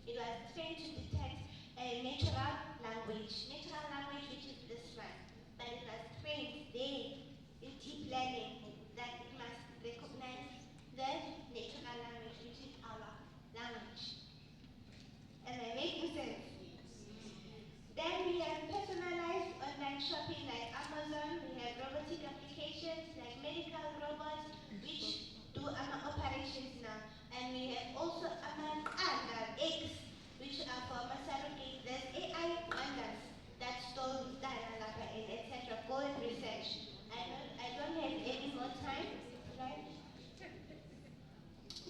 H: It was trained to detect a natural language. Natural language, which is this one. But it was trained there in deep learning that it must recognize the natural language, which is our language. Am I making sense? Then we have personalized online shopping like Amazon. We have robotic applications like medical robots, which do operations now. And we have also eggs, which are for surrogates. There's AI pandas that store data and etc. Go and research. I don't have any more time, right?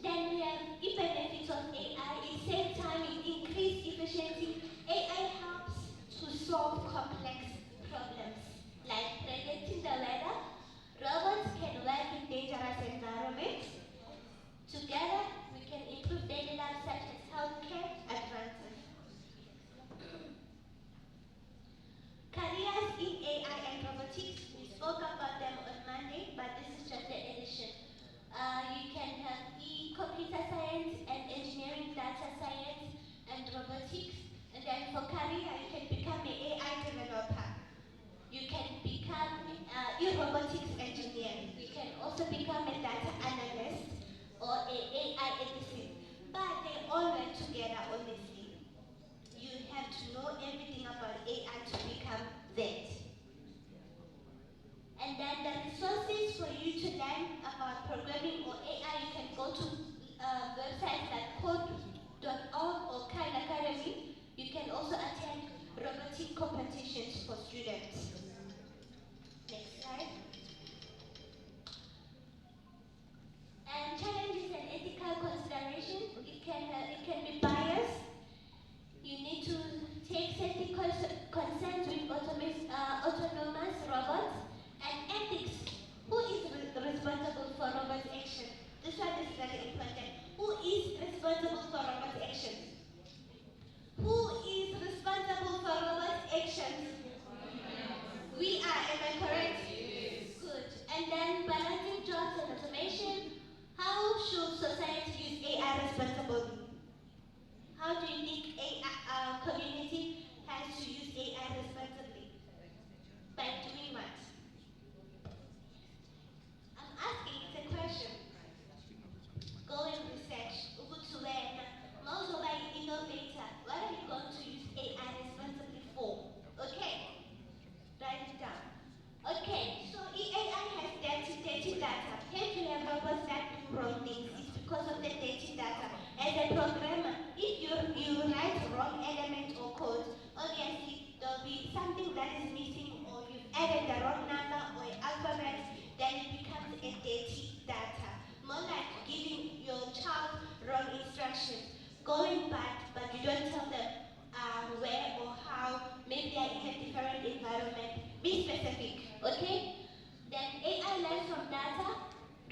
H: Then we have the benefits of AI. It saves time, it increases efficiency. AI helps to solve complex problems like predicting the weather. Robots can work in dangerous environments. Together, we can improve daily life such as healthcare advances. Careers in AI and robotics, we spoke about them on Monday, but this is just the addition. You can have computer science and engineering, data science and robotics. And then for career, you can become an AI developer. You can become a robotics engineer. You can also become a data analyst or an AI ethicist. But they all work together, honestly. You have to know everything about AI to become that. And then the resources for you to learn about programming or AI, you can go to websites like code.org or Khan Academy. You can also attend robotic competitions for students. Next slide. And challenges and ethical consideration. It can be biased. You need to take safety concerns with autonomous robots and ethics. Who is responsible for robot action? This one is very important. Who is responsible for robot action? Who is responsible for robot action? We are, am I correct? Yes. Good. And then balancing jobs and automation. How should society use AI responsibly? How do you think our community has to use AI responsibly? By doing what? I'm asking, it's a question. Go and research. Most of our innovator, what are you going to use AI responsibly for? Okay, write it down. Okay, so AI has dirty data. Hence we have robots that do wrong things. It's because of the dirty data. As a programmer, if you write wrong element or code, obviously there'll be something that is missing, or you've added the wrong number or alphabet, then it becomes a dirty data. More like giving your child wrong instructions, going back, but you don't tell them where or how. Maybe they are in a different environment. Be specific, okay? Then AI learns from data.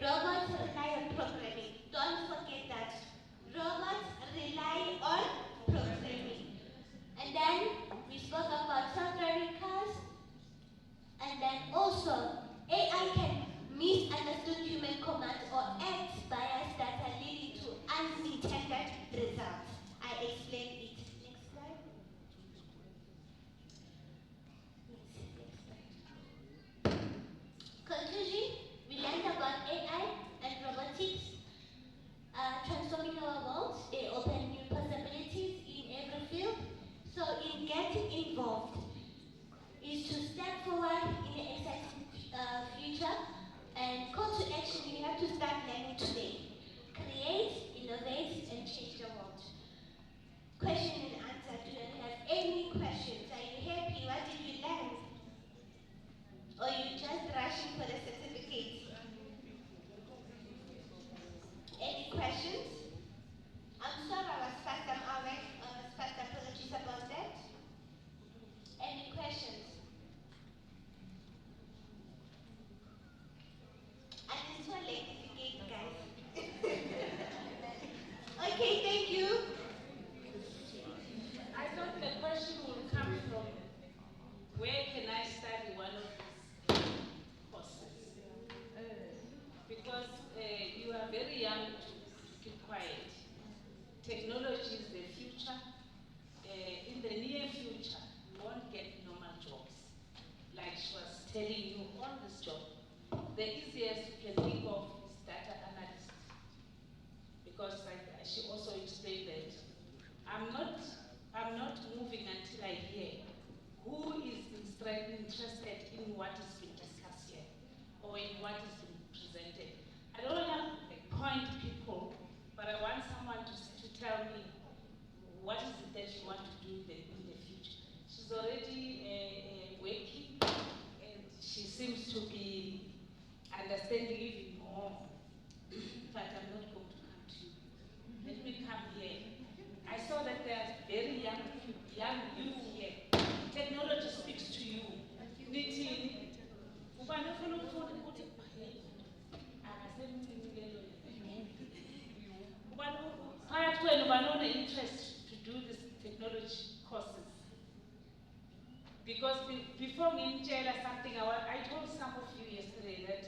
H: Robots rely on programming. Don't forget that. Robots rely on programming. And then we spoke about self-driving cars. And then also, AI can misunderstand human commands or act biased data leading to unintended results. I
A: technology is the future. In the near future, you won't get normal jobs. Like she was telling you, all this job. The easiest you can think of is data analyst. Because like she also explained that I'm not moving until I hear who is interested in what is being discussed here or in what is being presented. I don't want to point people, but I want someone to tell me what is it that you want to do in the future. She's already working, and she seems to be understanding even more, but I'm not going to come to you. Let me come here. I saw that there are very young youth here. Technology speaks to you. Nithi, ubani ufuna ukufunda ukuthi phakathi kwenu banona interest to do this technology courses. Because before ngimtshela something, I told some of you yesterday that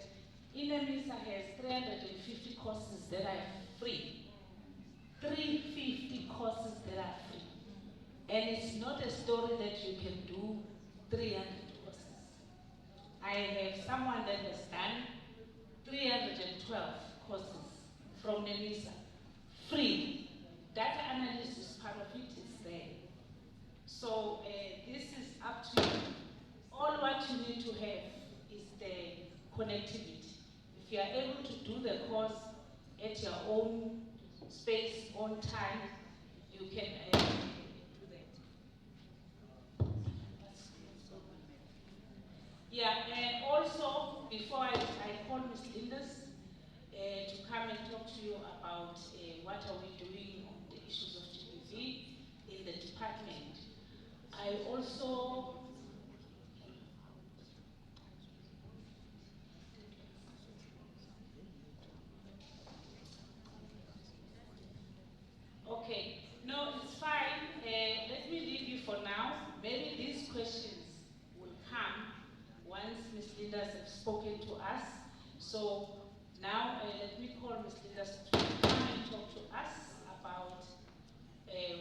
A: INEMISA has 350 courses that are free. 350 courses that are free. And it's not a story that you can do 300 courses. I have someone that has done 312 courses from NEMISA, free. Data analysis is part of it, is there. So this is up to you. All what you need to have is the connectivity. If you are able to do the course at your own space, own time, you can do that. Yeah, and also, before I call Ms. Linders to come and talk to you about what are we doing on the issues of GBV in the department, I also okay, no, it's fine. Let me leave you for now. Maybe these questions will come once Ms. Linders has spoken to us. So now let me call Ms. Linders to come and talk to us about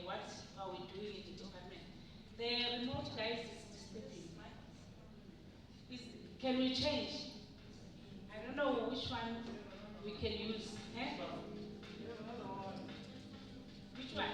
A: what are we doing in the department. The remote guys is disturbing. Can we change? I don't know which one we can use. Eh? Which one? This one.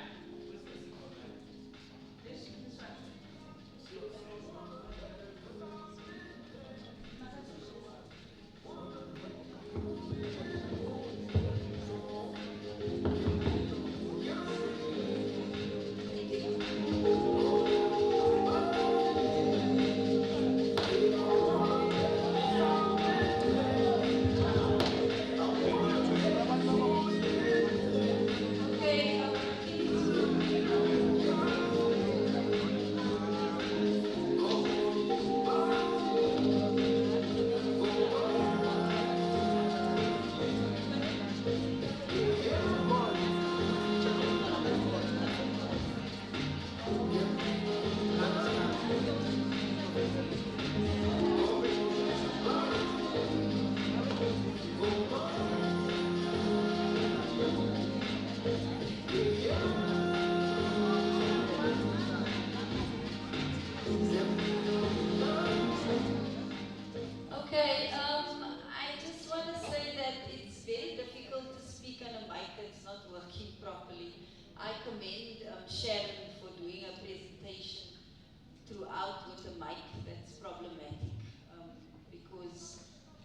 B: Okay, I just want to say that it's very difficult to speak on a mic that's not working properly. I commend Sharon for doing a presentation throughout with a mic that's problematic, because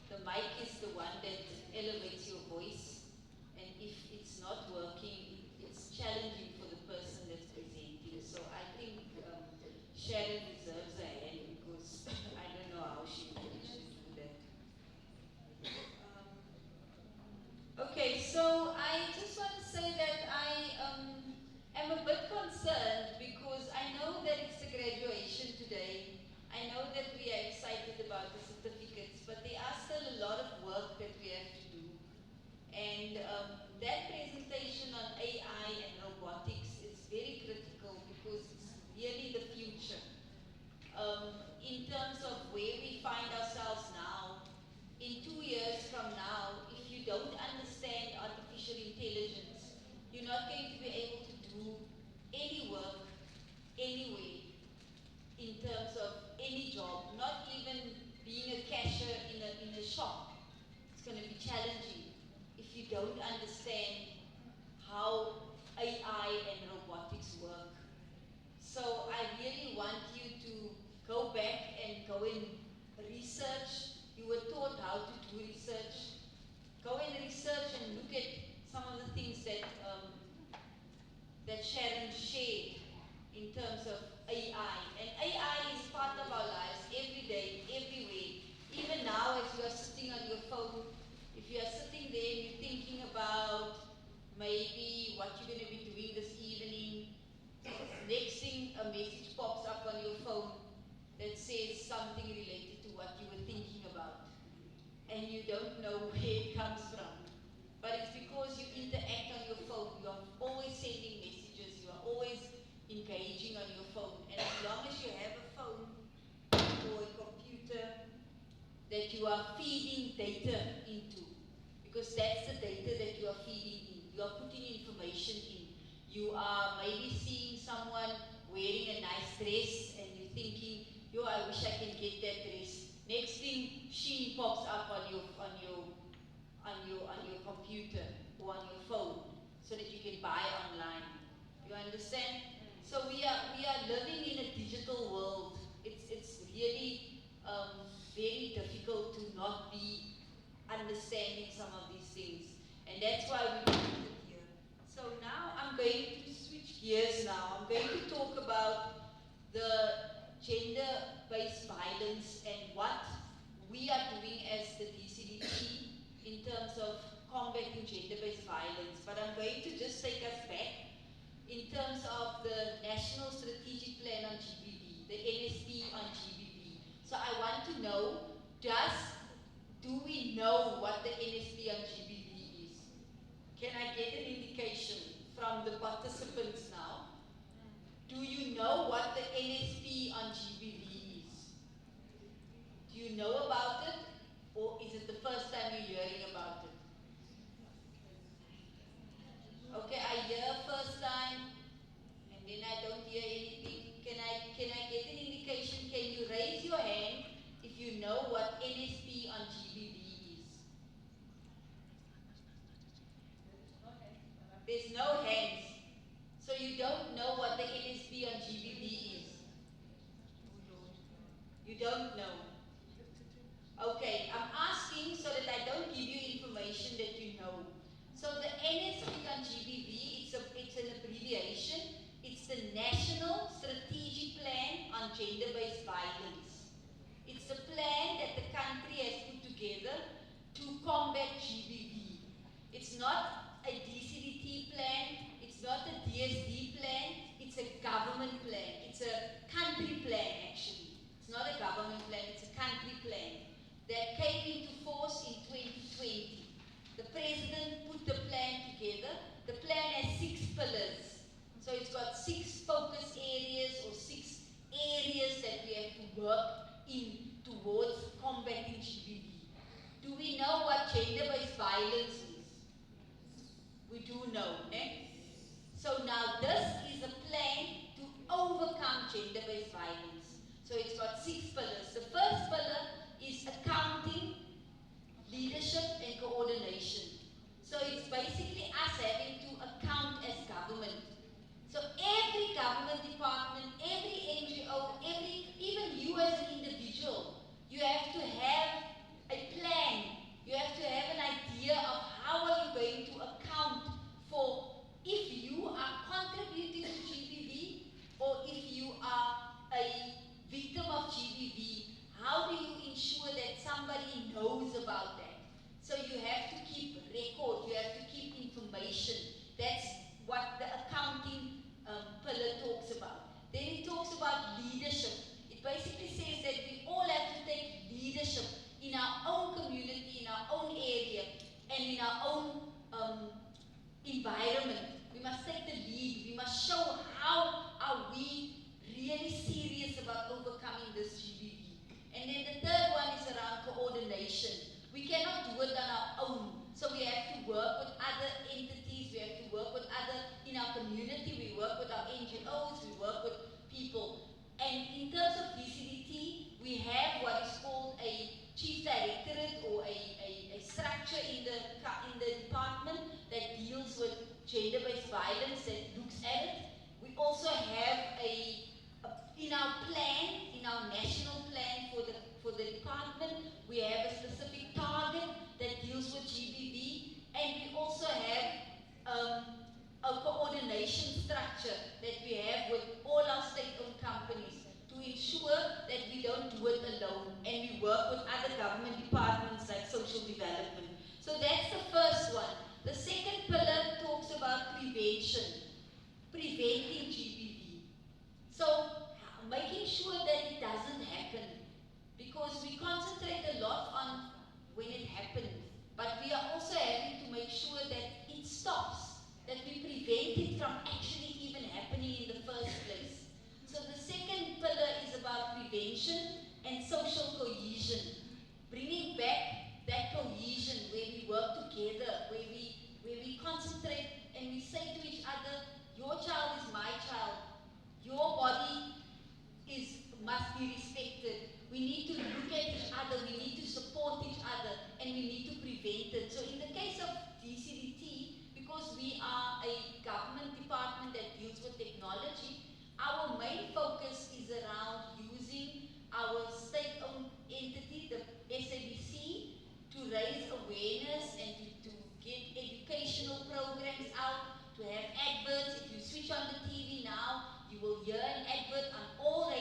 B: the mic is the one that elevates your voice, and if it's not working, it's challenging for the person that's presenting. So I think Sharon deserves a hand, because I don't know how she managed to do that. Okay, so I just want to say that I am a bit concerned haven't shared in terms of AI. And AI is part of our lives every day, everywhere. Even now, as you are sitting on your phone, if you are sitting there and you're thinking about maybe what you're going to be doing this evening, next thing a message pops up on your phone that says something related to what you were thinking about. And you don't know where it comes from. But it's because you interact on your phone. You are always sending messages. You are always engaging on your phone. And as long as you have a phone or a computer that you are feeding data into, because that's the data that you are feeding in. You are putting information in. You are maybe seeing someone wearing a nice dress and you're thinking, yo, I wish I can get that dress. Next thing, Shein pops up on your computer or on your phone so that you can buy online. You understand? So we are living in a digital world. It's really very difficult to not be understanding some of these things. And that's why we put it here. So now I'm going to switch gears now. I'm going to talk about the gender-based violence and what we are doing as the DCDT in terms of combating gender-based violence. But I'm going to just take us back in terms of the National Strategic Plan on GBV, the NSP on GBV. So I want to know, do we know what the NSP on GBV is? Can I get an indication from the participants now? Do you know what the NSP on GBV is? Do you know about it? Or is it the first time you're hearing about it? Okay, I hear first time, and then I don't hear anything. Can I get an indication? Can you raise your hand if you know what NSP on GBV is? There's no hands. So you don't know what the NSP on GBV is? You don't know. Okay, I'm asking so that I don't give you information that you know. So the NSP on GBV, it's an abbreviation. It's the National Strategic Plan on Gender-Based Violence. It's a plan that the country has put together to combat GBV. It's not a DCDT plan, it's not a DSD plan, it's a government plan. It's a country plan actually. It's not a government plan, it's a country plan that came into force in 2020. The president put the plan together. The plan has 6 pillars. So it's got 6 focus areas or 6 areas that we have to work in towards combating GBV. Do we know what gender-based violence is? We do know, eh? So now this is a plan to overcome gender-based violence. So it's got 6 pillars. The first pillar is accounting, leadership and coordination. So it's basically us having to account as government. So every government department, every NGO, even you as an individual, you have to have a plan. You have to have an idea of how are you going to account for if you are contributing to GBV or if you are a victim of GBV. How do you ensure that somebody knows about that? So you have to keep record, you have to keep information. That's what the accounting pillar talks about. Then it talks about leadership. It basically says that we all have to take leadership in our own community, in our own area, and in our own environment. We must take the lead. We must show how are we really serious about overcoming this GBV. And then the third one is around coordination. We cannot do it on our own. So we have to work with other entities, we have to work with in our community, we work with our NGOs, we work with people. And in terms of DCDT, we have what is called a chief directorate or a structure in the department that deals with gender-based violence, that looks at it. We also have in our plan, in our national plan for the department, we have a specific target that deals with GBV, and we also have a coordination structure that our main focus is around using our state-owned entity, the SABC, to raise awareness and to get educational programs out, to have adverts. If you switch on the TV now, you will hear an advert on all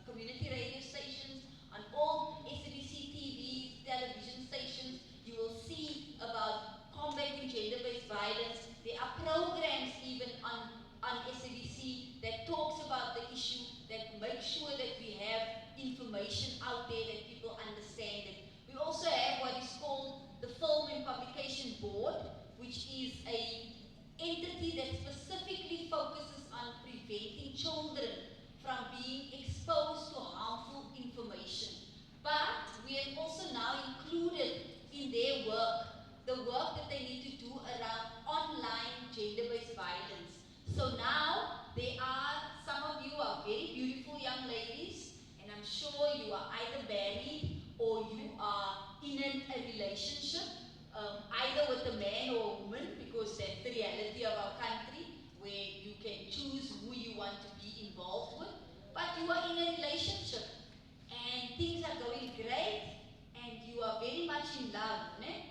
B: community radio stations, on all SABC TV, television stations. You will see about combating gender-based violence. There are programs even on SABC that talks about the issue, that make sure that we have information out there that people understand it. We also have what is called the Film and Publication Board, which is an entity that specifically focuses on preventing children from being exposed to harmful information. But we have also now included in their work the work that they need to do around online gender-based violence. So now there are, some of you are very beautiful young ladies, and I'm sure you are either married or you are in a relationship, either with a man or a woman, because that's the reality of our country, where you can choose who you want to be involved with. But you are in a relationship, and things are going great, and you are very much in love, né?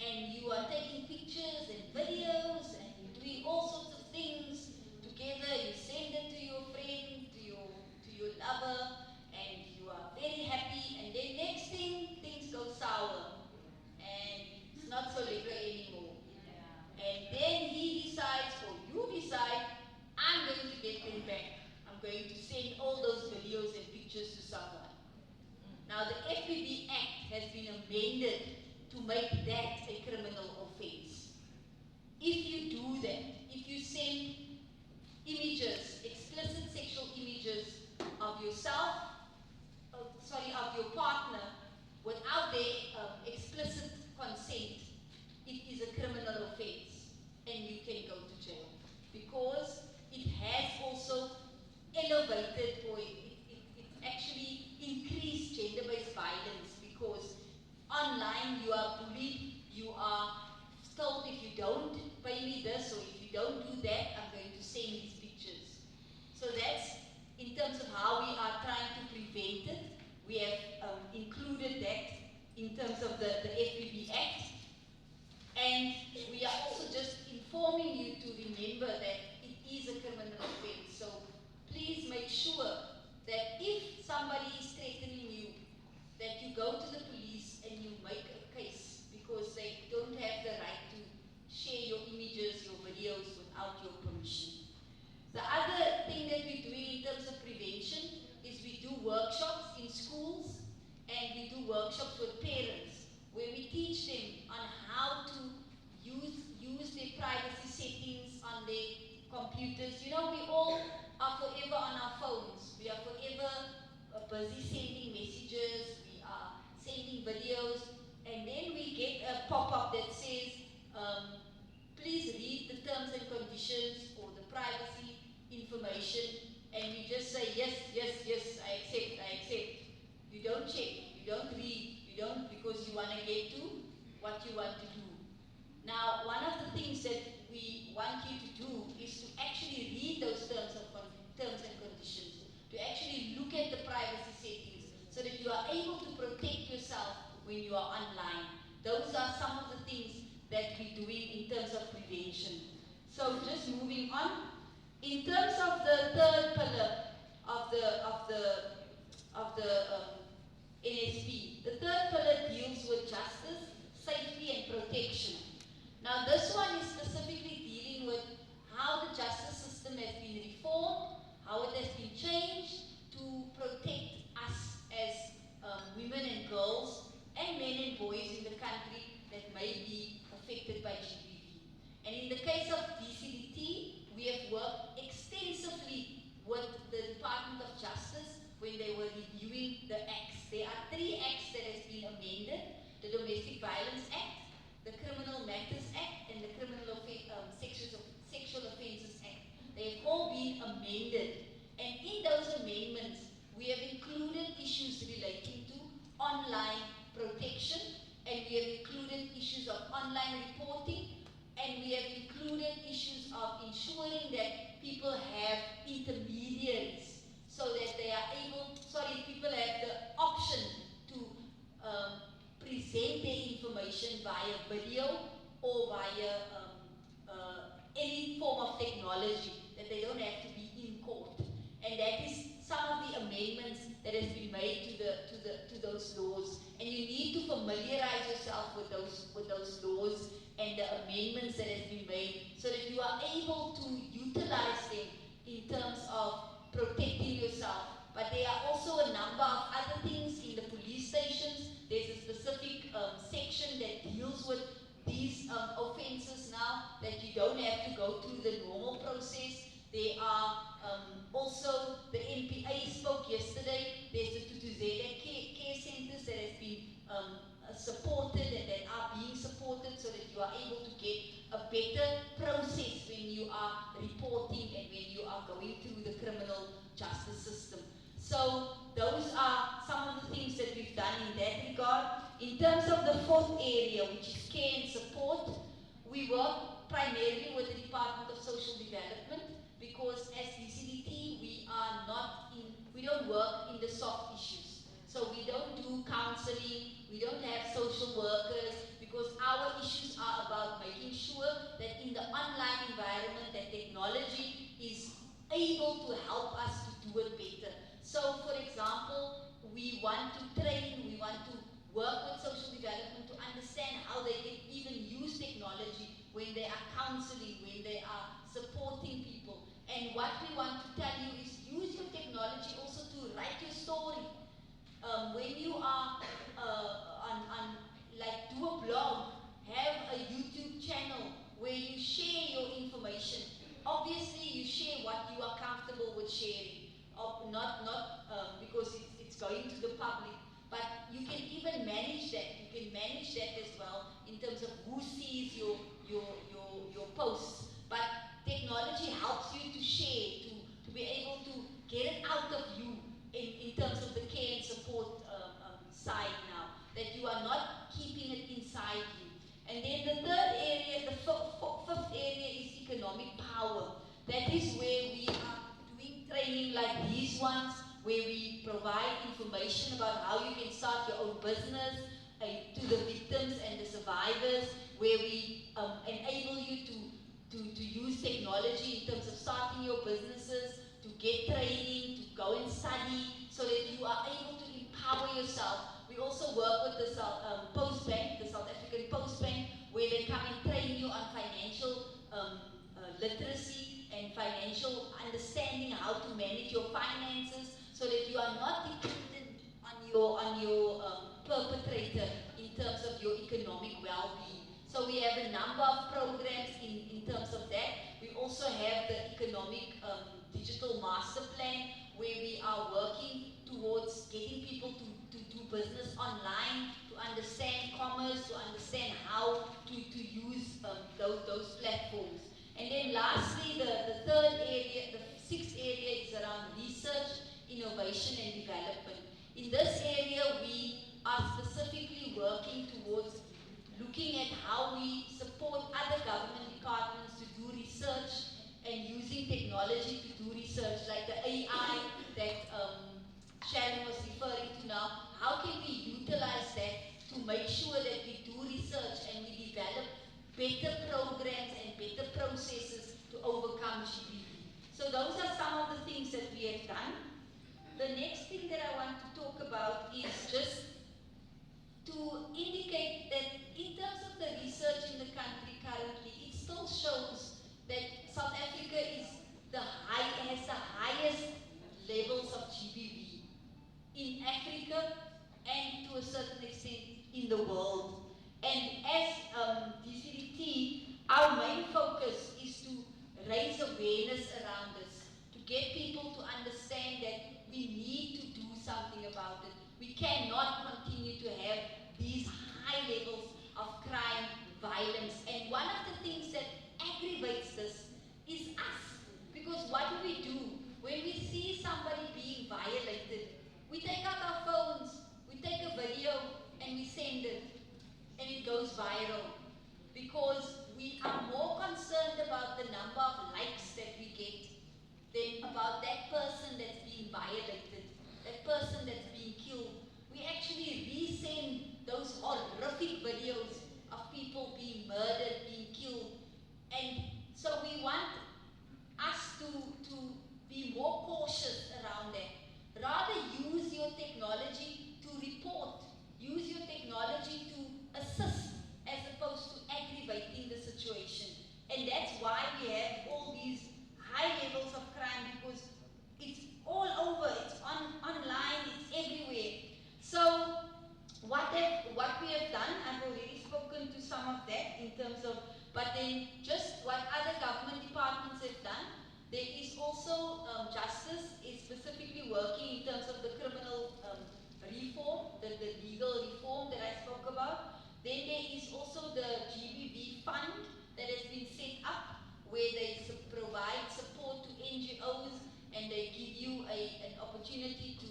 B: And you are taking pictures and videos, and you're doing all sorts of things together. You send it to your friend, to your lover, and you are very happy. And then next thing, things go sour, and it's not so lekker anymore. And then he decides, or you decide, I'm going to get them back. I'm going to send all those videos and pictures to someone. Now the FBB Act has been amended to make that a criminal offense. If you do that, if you send images, explicit sexual images of yourself, of your partner, without their explicit consent, it is a criminal offense, and you can go to jail, because it has also elevated, or it actually increased gender-based violence, because online you are bullied, you are told if you don't pay me this, or if you don't do that, I'm going to send these pictures. So that's in terms of how we are trying to prevent it. We have included that in terms of the FBB Act. And we are also just informing you to remember that it is a criminal offense. So please make sure that if somebody is threatening you, that you go to the police and you make a case, because they don't have the right to share your images, your videos without your permission. The other thing that we're doing in terms of prevention is we do workshops in schools, and we do workshops with parents, where we teach them on how to use their privacy settings on their computers. You know, we all are forever on our phones. We are forever busy sending messages, we are sending videos, and then we get a pop-up that says, please read the terms and conditions or the privacy information, and we just say, yes, yes, yes, I accept, I accept. You don't check, you don't read, you don't, because you want to get to what you want to do. Now, one of the things that we want you to do is to actually read those terms and conditions, to actually look at the privacy settings, so that you are able to protect yourself when you are online. Those are some of the things that we're doing in terms of prevention. So just moving on, in terms of the third pillar of the NSP, the third pillar deals with justice, safety, and protection. Now this one is specifically dealing with how the justice system has been reformed, how it has been changed to protect us as women and girls, and men and boys in the country that may be affected by GBV. And in the case of DCDT, we have worked extensively with the Department of Justice when they were reviewing the acts. There are 3 acts that has been amended: the Domestic Violence Act, the Criminal Matters Act, and the Sexual Offences Act. They have all been amended. And in those amendments, we have included issues relating to online protection, and we have included issues of online reporting, and we have included issues of ensuring that people have amendments that has been made to those laws, and you need to familiarize yourself with those laws and the amendments that has been made, so that you are able to utilize them in terms of protecting yourself. But there are also a number of other things in the police stations. There's a specific section that deals with these offences now, that you don't have to go through the normal process. There are also, the MPA spoke yesterday, there's the Tutuzela care centres that has been supported and that are being supported, so that you are able to get a better process when you are reporting and when you are going through the criminal justice system. So those are some of the things that we've done in that regard. In terms of the fourth area, which is care and support, we work primarily with the Department of Social Development, because as DCDT, we don't work in the soft issues. So we don't do counseling, we don't have social workers, because our issues are about making sure that in the online environment, that technology is able to help us to do it better. So for example, we want to train, we want to work with social development to understand how they can even use technology when they are counseling, when they are supporting people. And what we want to tell you is use your technology also to write your story. When you are do a blog, have a YouTube channel where you share your information. Obviously, you share what you are comfortable with sharing, not because it's going to the public. But you can even manage that. You can manage that as well in terms of who sees your posts. But technology helps you to share, to be able to get it out of you in terms of the care and support side now, that you are not keeping it inside you. And then the third area, the fifth area is economic power. That is where we are doing training like these ones, where we provide information about how you can start your own business to the victims and the survivors, where we enable you to use technology in terms of starting your businesses, to get training, to go and study, so that you are able to empower yourself. We also work with the Post Bank, the South African Post Bank, where they come and train you on financial literacy and financial understanding, how to manage your finances, so that you are not dependent on your perpetrator in terms of your economic well-being. So we have a number of programs in terms of that. We also have the economic digital master plan, where we are working towards getting people to do business online, to understand commerce, to understand how to use those platforms. And then lastly, the third area, the sixth area is around research, innovation and development. In this area, we are specifically working towards looking at how we support other government departments to do research and using technology to do research, like the AI that Sharon was referring to now. How can we utilize that to make sure that we do research and we develop better programs and better processes to overcome GBV? So those are some of the things that we have done. The next thing that I want to talk about is just to indicate that in terms of the research in the country currently, it still shows that South Africa has the highest levels of GBV in Africa and to a certain extent in the world. And as DCDT, our main focus is to raise awareness around this, to get people to understand that we need to do something about it. We cannot continue to have these high levels of crime, violence. And one of the things that aggravates this is us. Because what do? When we see somebody being violated, we take out our phones, we take a video, and we send it. And it goes viral. Because we are more concerned about the number of likes that we get than about that person that's being violated, that person that's being killed. We actually resend those horrific videos of people being murdered, being killed. And so we want us to be more cautious around that. Rather also, Justice is specifically working in terms of the criminal reform, the legal reform that I spoke about. Then there is also the GBV fund that has been set up where they provide support to NGOs and they give you an opportunity to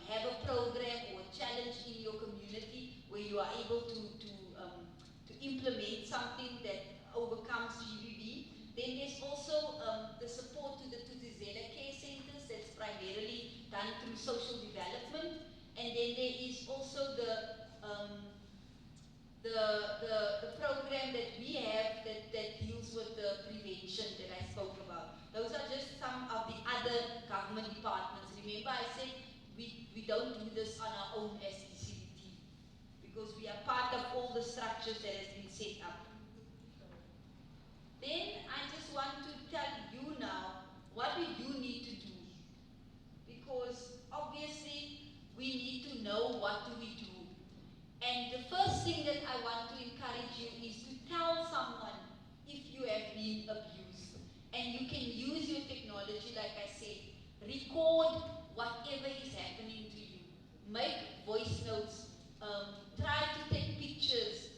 B: have a program or a challenge in your community where you are able to implement something that overcomes GBV. Then there's also the support to the Tutizela care centers that's primarily done through social development. And then there is also the program that we have that deals with the prevention that I spoke about. Those are just some of the other government departments. Remember I said we don't do this on our own as ECDT because we are part of all the structures that has been set up. Then I just want to tell you now, what do you need to do? Because obviously we need to know what do we do. And the first thing that I want to encourage you is to tell someone if you have been abused. And you can use your technology, like I said, record whatever is happening to you. Make voice notes, try to take pictures,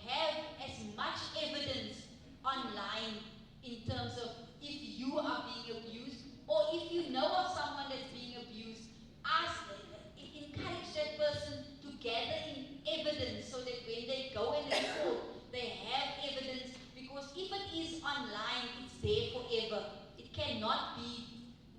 B: have as much evidence online in terms of if you are being abused or if you know of someone that's being abused, encourage that person to gather in evidence so that when they go and report, they have evidence, because if it is online, it's there forever. It cannot be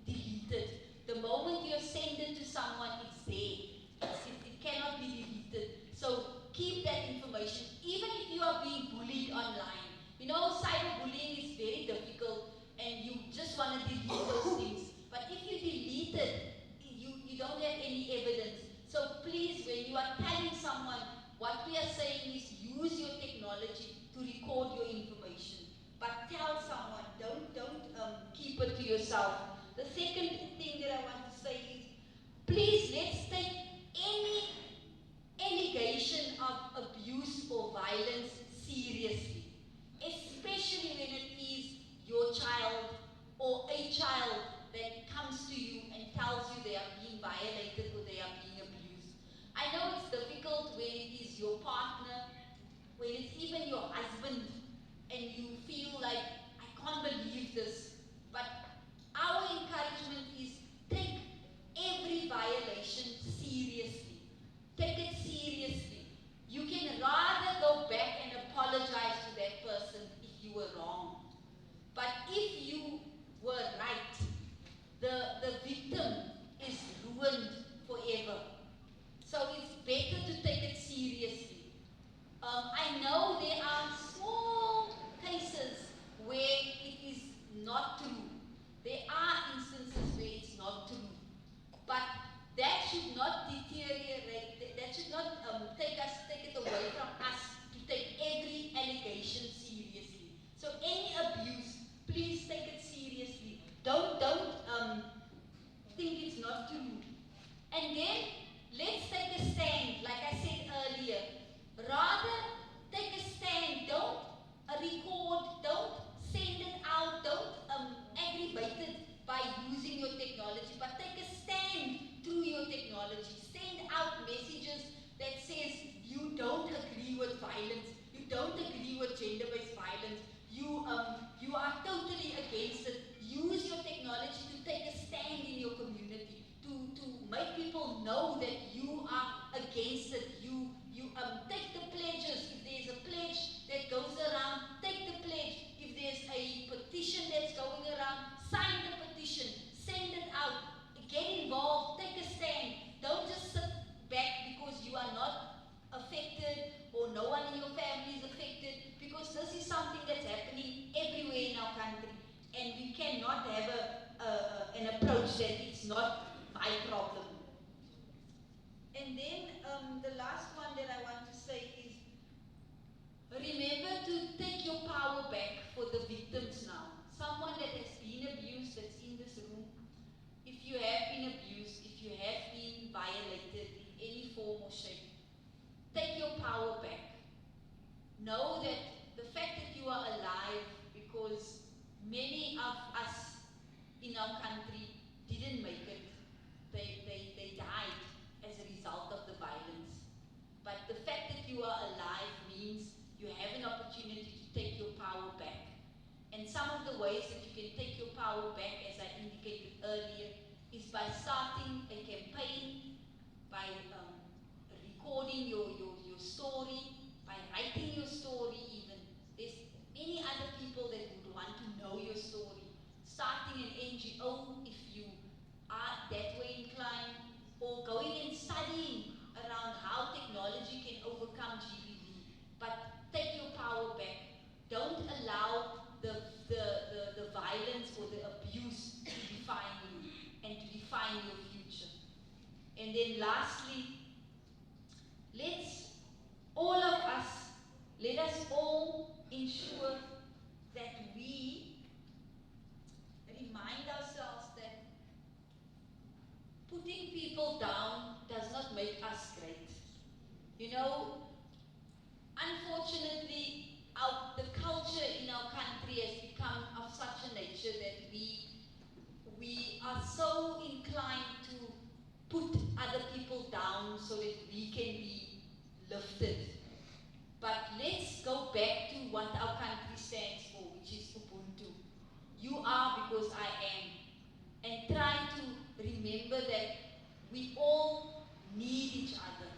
B: deleted. The moment you send it to someone, it's there. It cannot be deleted. So keep that information, even if you are being bullied online. You know, cyberbullying is very difficult and you just want to delete those things. But if you delete it, you don't have any evidence. So please, when you are telling someone, what we are saying is use your technology to record your information. But tell someone, don't keep it to yourself. The second thing that I want to say is, please let's take any allegation of abuse or violence seriously. Especially when it is your child or a child that comes to you and tells you they are being violated or they are being abused. I know it's difficult when it is your partner, when it's even your husband, and you feel like, I can't believe this. But our encouragement is take every violation seriously. Take it seriously. You can rather go back and apologize to that person if you were wrong. But if you were right, the victim is ruined forever. So it's better to take it seriously. I know there are small cases where it is not true. There are instances where it's not true. But that should not deteriorate, that should not take it away from us to take every allegation seriously. So any abuse, please take it seriously. Don't think it's not true. And then let's take a stand, like I said earlier. Rather take a stand. Don't record, don't send it out, don't aggravate it by using your technology, but take a stand through your technology. Send out messages that says you don't agree with violence, you don't agree with gender-based violence, you are totally against it. Use your technology to take a stand in your community, to make people know that you are against it. You take the pledges. If there's a pledge that goes around, take the pledge. If there's a petition that's going around, sign the petition, send it out, get involved, take a stand. Don't just sit back because you are not affected or no one in your family is affected, because this is something that's happening everywhere in our country, and we cannot have an approach that it's not my problem. And then the last one that I want to say is, remember to take your power back for the victims now. Someone that has been abused that's in this room, if you have been abused, if you have been violated in any form or shape, take your power back. Know that the fact that you are alive, because many of us our country didn't make it. They died as a result of the violence. But the fact that you are alive means you have an opportunity to take your power back. And some of the ways that you can take your power back, as I indicated earlier, is by starting a campaign, by recording your story, by writing your story even. There's many other people that would want to know your story. Starting an NGO if you are that way inclined, or going and studying around how technology can overcome GBV. But take your power back. Don't allow the violence or the abuse to define you and to define your future. And then lastly, let us all ensure that we remind ourselves that putting people down does not make us great. You know, unfortunately, the culture in our country has become of such a nature that we are so inclined to put other people down so that we can be lifted. But let's go back to what our country stands for, which is Ubuntu. You are because I am. And try to remember that we all need each other.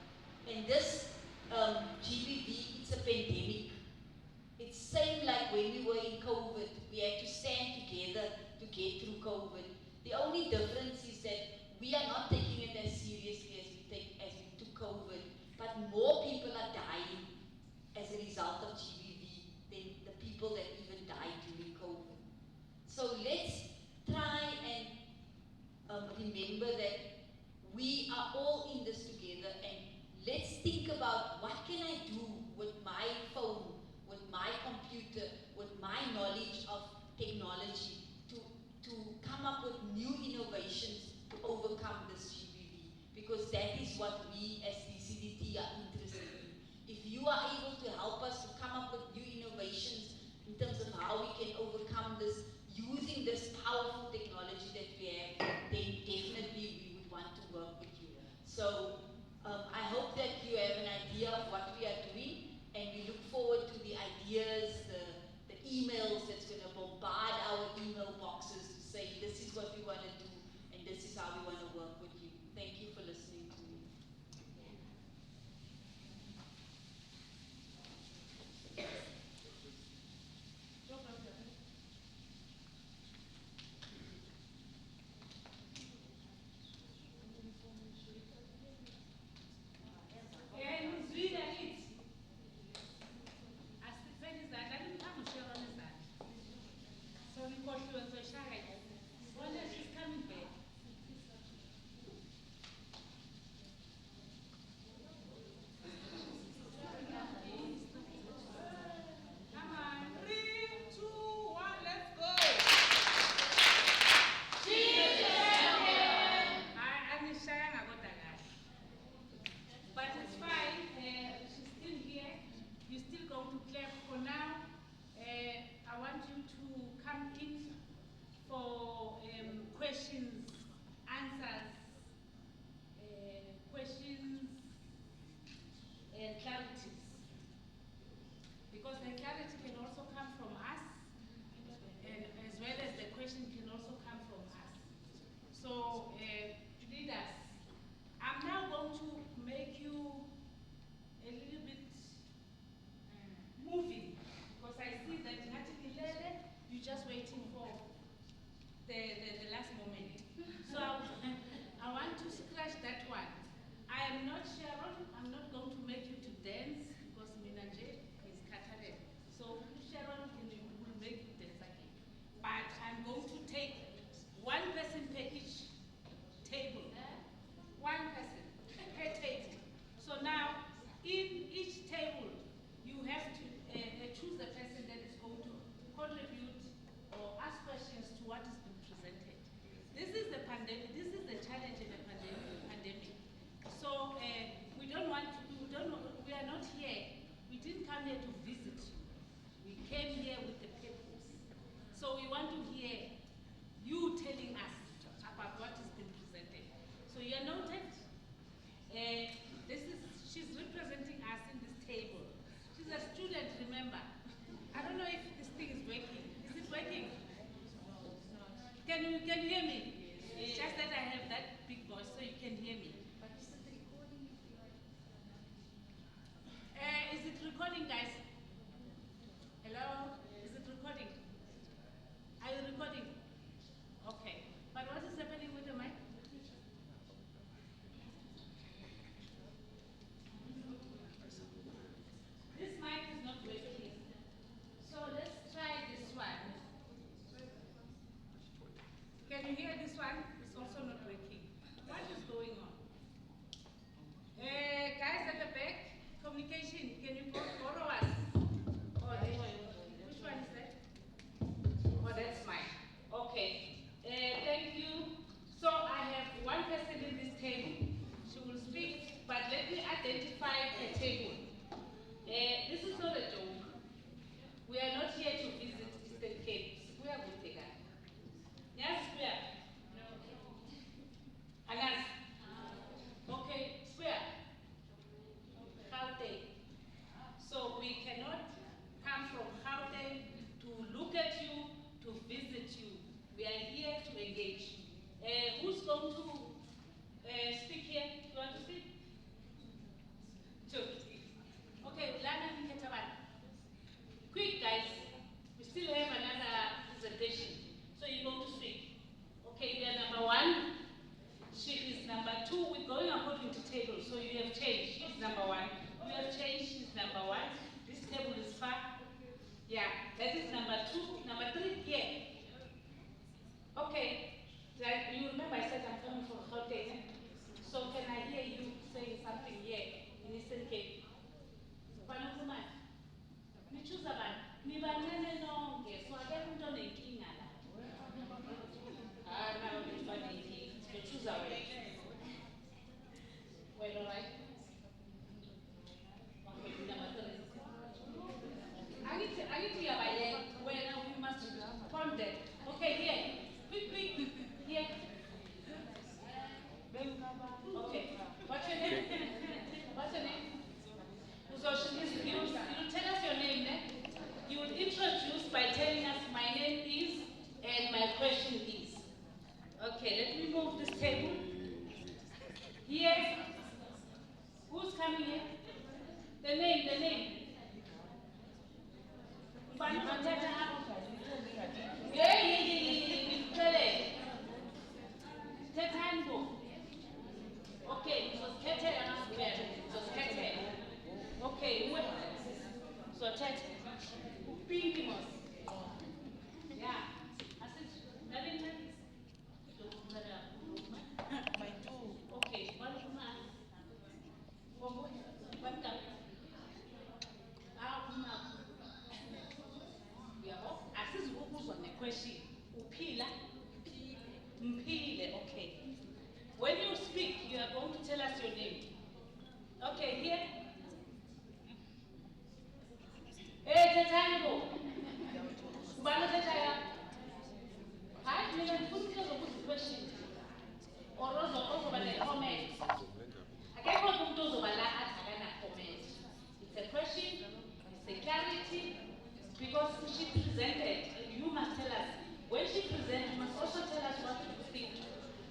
B: And this GBV, it's a pandemic. It's same like when we were in COVID. We had to stand together to get through COVID. The only difference is that we are not taking it as seriously as we took COVID, but more people are dying as a result of GBV than the people that even died during COVID. So let's try and remember that we are all in this together, and let's think about what can I do with my phone, with my computer, with my knowledge of technology to come up with new innovations to overcome this GBV, because that is what we as the CDT are interested in. If you are able to help us to come up with new innovations in terms of how we can overcome this using this powerful technology that we have, then definitely we would want to work with you. So I hope that you have an idea of what we are doing, and we look forward to the ideas, the emails that's going to bombard our email boxes to say this is what we want to do and this is how we want to work with you. Thank you for listening to me.
A: She's coming back. Come on, 3, 2, 1, let's go. I'm shy, I got that. But it's fine. She's still here. You're still going to clap for now. I want you to come in for questions, answers, questions, and clarities. Because the clarity can also come from us, and as well as the question can also come from us. So, leaders, I'm now going to make you a little bit moving, because I see that you're just waiting for the last moment. So I want to scratch that one. I am not Sharon. I'm not going to make you to dance because Minanje is Catholic. So Sharon will make you dance again. But I'm going to take one person per each table. One person per table. So now, in each table, you have to choose the person that is going to contribute or ask questions to what is being presented. This is the pandemic. This is the challenge in the pandemic. So we Can you hear me? It's just that I have that big voice so you can hear me. Is it recording, guys? Hello? Is it recording? Are you recording? Okay. But what is happening with the mic? This mic is not working. So let's try this one. Can you hear this one? It's also not working. What is going on? Guys at the back, communication, can you borrow us? Oh, which one is that? Oh, that's mine. Okay. Thank you. So I have one person in this table. She will speak, but let me identify a table. This is not a joke. We are not here to visit Eastern Cape. We are going to take that. Yes, square. Anas. Okay, square. Gauteng. So we cannot come from Gauteng to look at you, to visit you. We are here to engage. Who's going to speak here? You want to speak? Two. Okay, Lana Nketaban. Quick, guys. We still have another presentation. So you're going to speak. Okay, we are number one. She is number two. We're going according to table. So you have changed. She's number one. You have changed. She's number one. This table is far. Yeah, that is number two. Number three, here. Okay. Like you remember I said I'm coming from Gauteng. So can I hear you saying something here in Eastern Cape? Panukuma. Ni choose about. Ni banane nonke. So I get into the king. Now it's funny. You choose our way. Well, all right. Okay, number three. I need to hear by then when we must respond them. Okay, here. Quick. Here. Okay. What's your name? What's your name? So you tell us your name, eh? You would introduce by telling us my name is and my question is. Okay, let me move this table. Here. Who's coming here? The name. Okay, it was Kete and Square. It was Kete. Okay, so Kete. Pingimos. Yeah. I said, Navin. My two. Okay, one man. One cup. Assist who's on the question. Upila. Mpile, okay. When you speak, you are going to tell us your name. Okay, here. Hey, Tetango. Bana Tetaya. Hi, we have put together a question. Or also by the comments. I can't go to those over that comment. It's a question, it's a clarity, because she presented, you must tell us. When she presents, you must also tell us what you think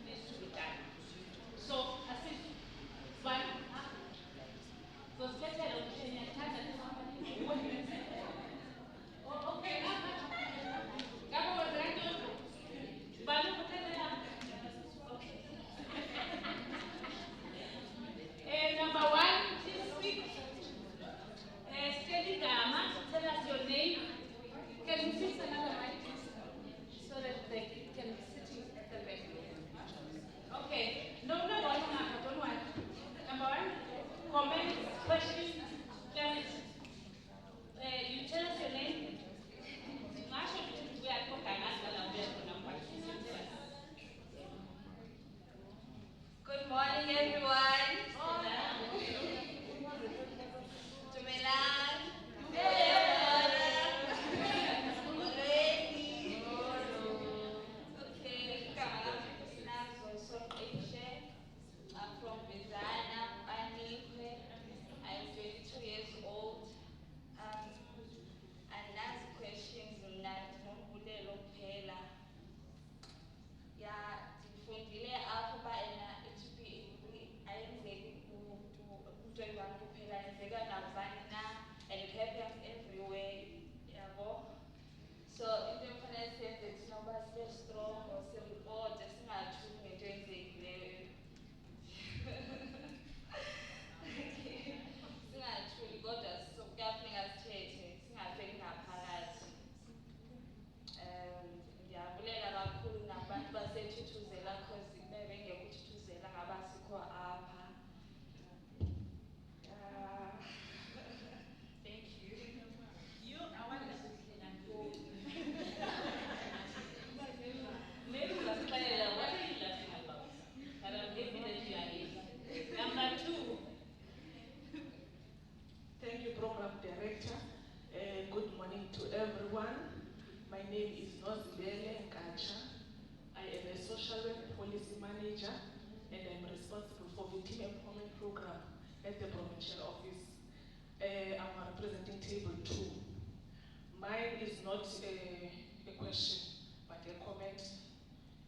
A: needs to be done. So, I think, one, so get that option and tell us. Oh, okay. Number one, please speak. Steady Gama, tell us your name. Can you fix another mic, please? So that they can be sitting at the back. Okay. No, don't worry. Number one, comments, questions, clarity. You tell us your name. We are talking about number.
L: social work policy manager, and I'm responsible for victim empowerment program at the provincial office. I'm representing table 2. Mine is not a question, but a comment.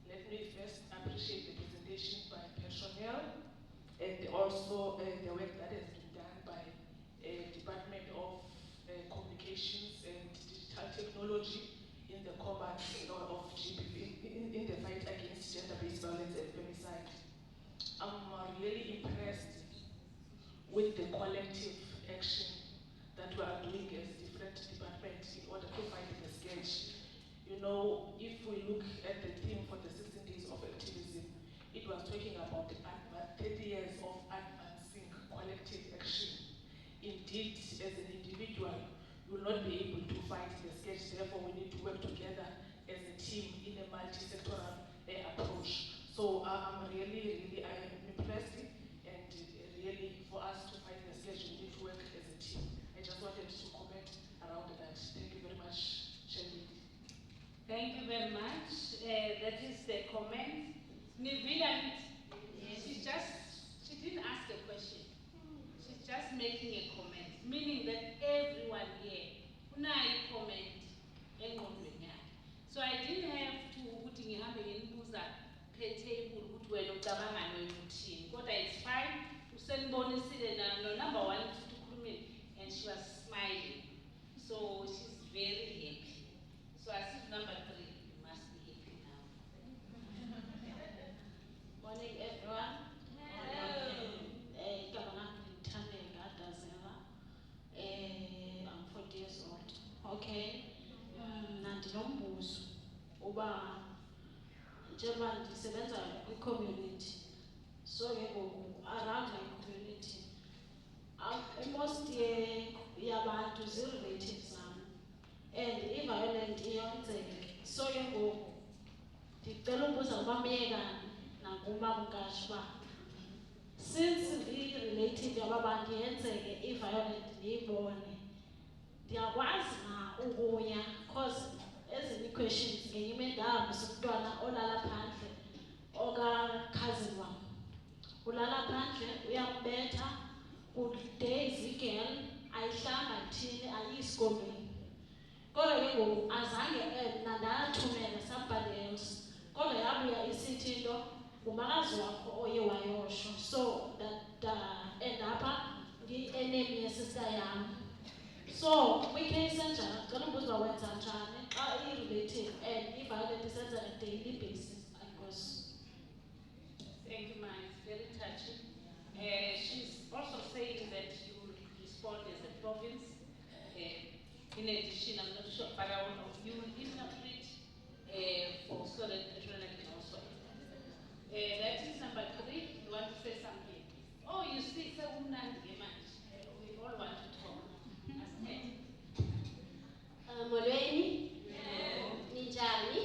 L: Let me first appreciate the presentation by personnel and also the work that has been done by Department of Communications and Digital Technology in the combat of GBV, in the fight against gender-based violence and femicide. I'm really impressed with the collective action that we are doing as different departments in order to fight the scourge. You know, if we look at the theme for the 16 days of activism, it was talking about 30 years of advancing collective action. Indeed, as an individual, you will not be able to fight the scourge. Therefore, we need to work together as a team in a multi-sectoral approach. So I'm really I am impressed, and really for us to fight the scourge, we need to work as a team. I just wanted to comment around that. Thank you very much, Shelly.
A: Thank you very much. That is the comment. Nivila, she didn't ask a question. She's just making a comment, meaning that everyone here, unayi comment engqondweni yakhe. So I didn't have to ukuthi ngihambe nginibuza table ukuthi wena ucabanga nokuthini. Kodwa it's fine. Usenibonisile no number 1 futhi ukhulumile, and she was smiling. So she's very happy. So I see number 3, you must be happy now.
M: Morning, everyone. Hello. I'm 40 years old. Okay. Nandinombuzo uba njengoba ndisebenza kwi-community, so around my community, most yabantu zii-relatives zam, and i-violent iyenzeka. So ndicela ubuza ubamyeka nangumamkashi uba since i-relative yaba bantu yenzeke i-violent ndiyibone, ndiyakwazi na ukuya, cause ezinye ii-questions ngenye ime ndahambisa umntwana olala phandle okakhazini wam. Ulala phandle, uyambetha, kude izigel, ayihlamba ithini, ayiyi esikolweni. Kodwa ke ngoku azange mna ndathumela somebody else, kodwa yabuya isithi into ngumakazi wakho oye wayosho. So and apha ndi-enemy yesister yam. So kwicase enjalo ndicela ubuza uba wenza njani xa i-relative and i-violent isenza on a daily basis.
A: Thank you, Ma. It's very touching. She's also saying that you will respond as a province. In addition, I'm not sure, but I will know you will interpret so that Petrona can also. That is number 3. You want to say something? Oh, you see, it's a woman. We all want to talk.
N: Molweni? Ninjani?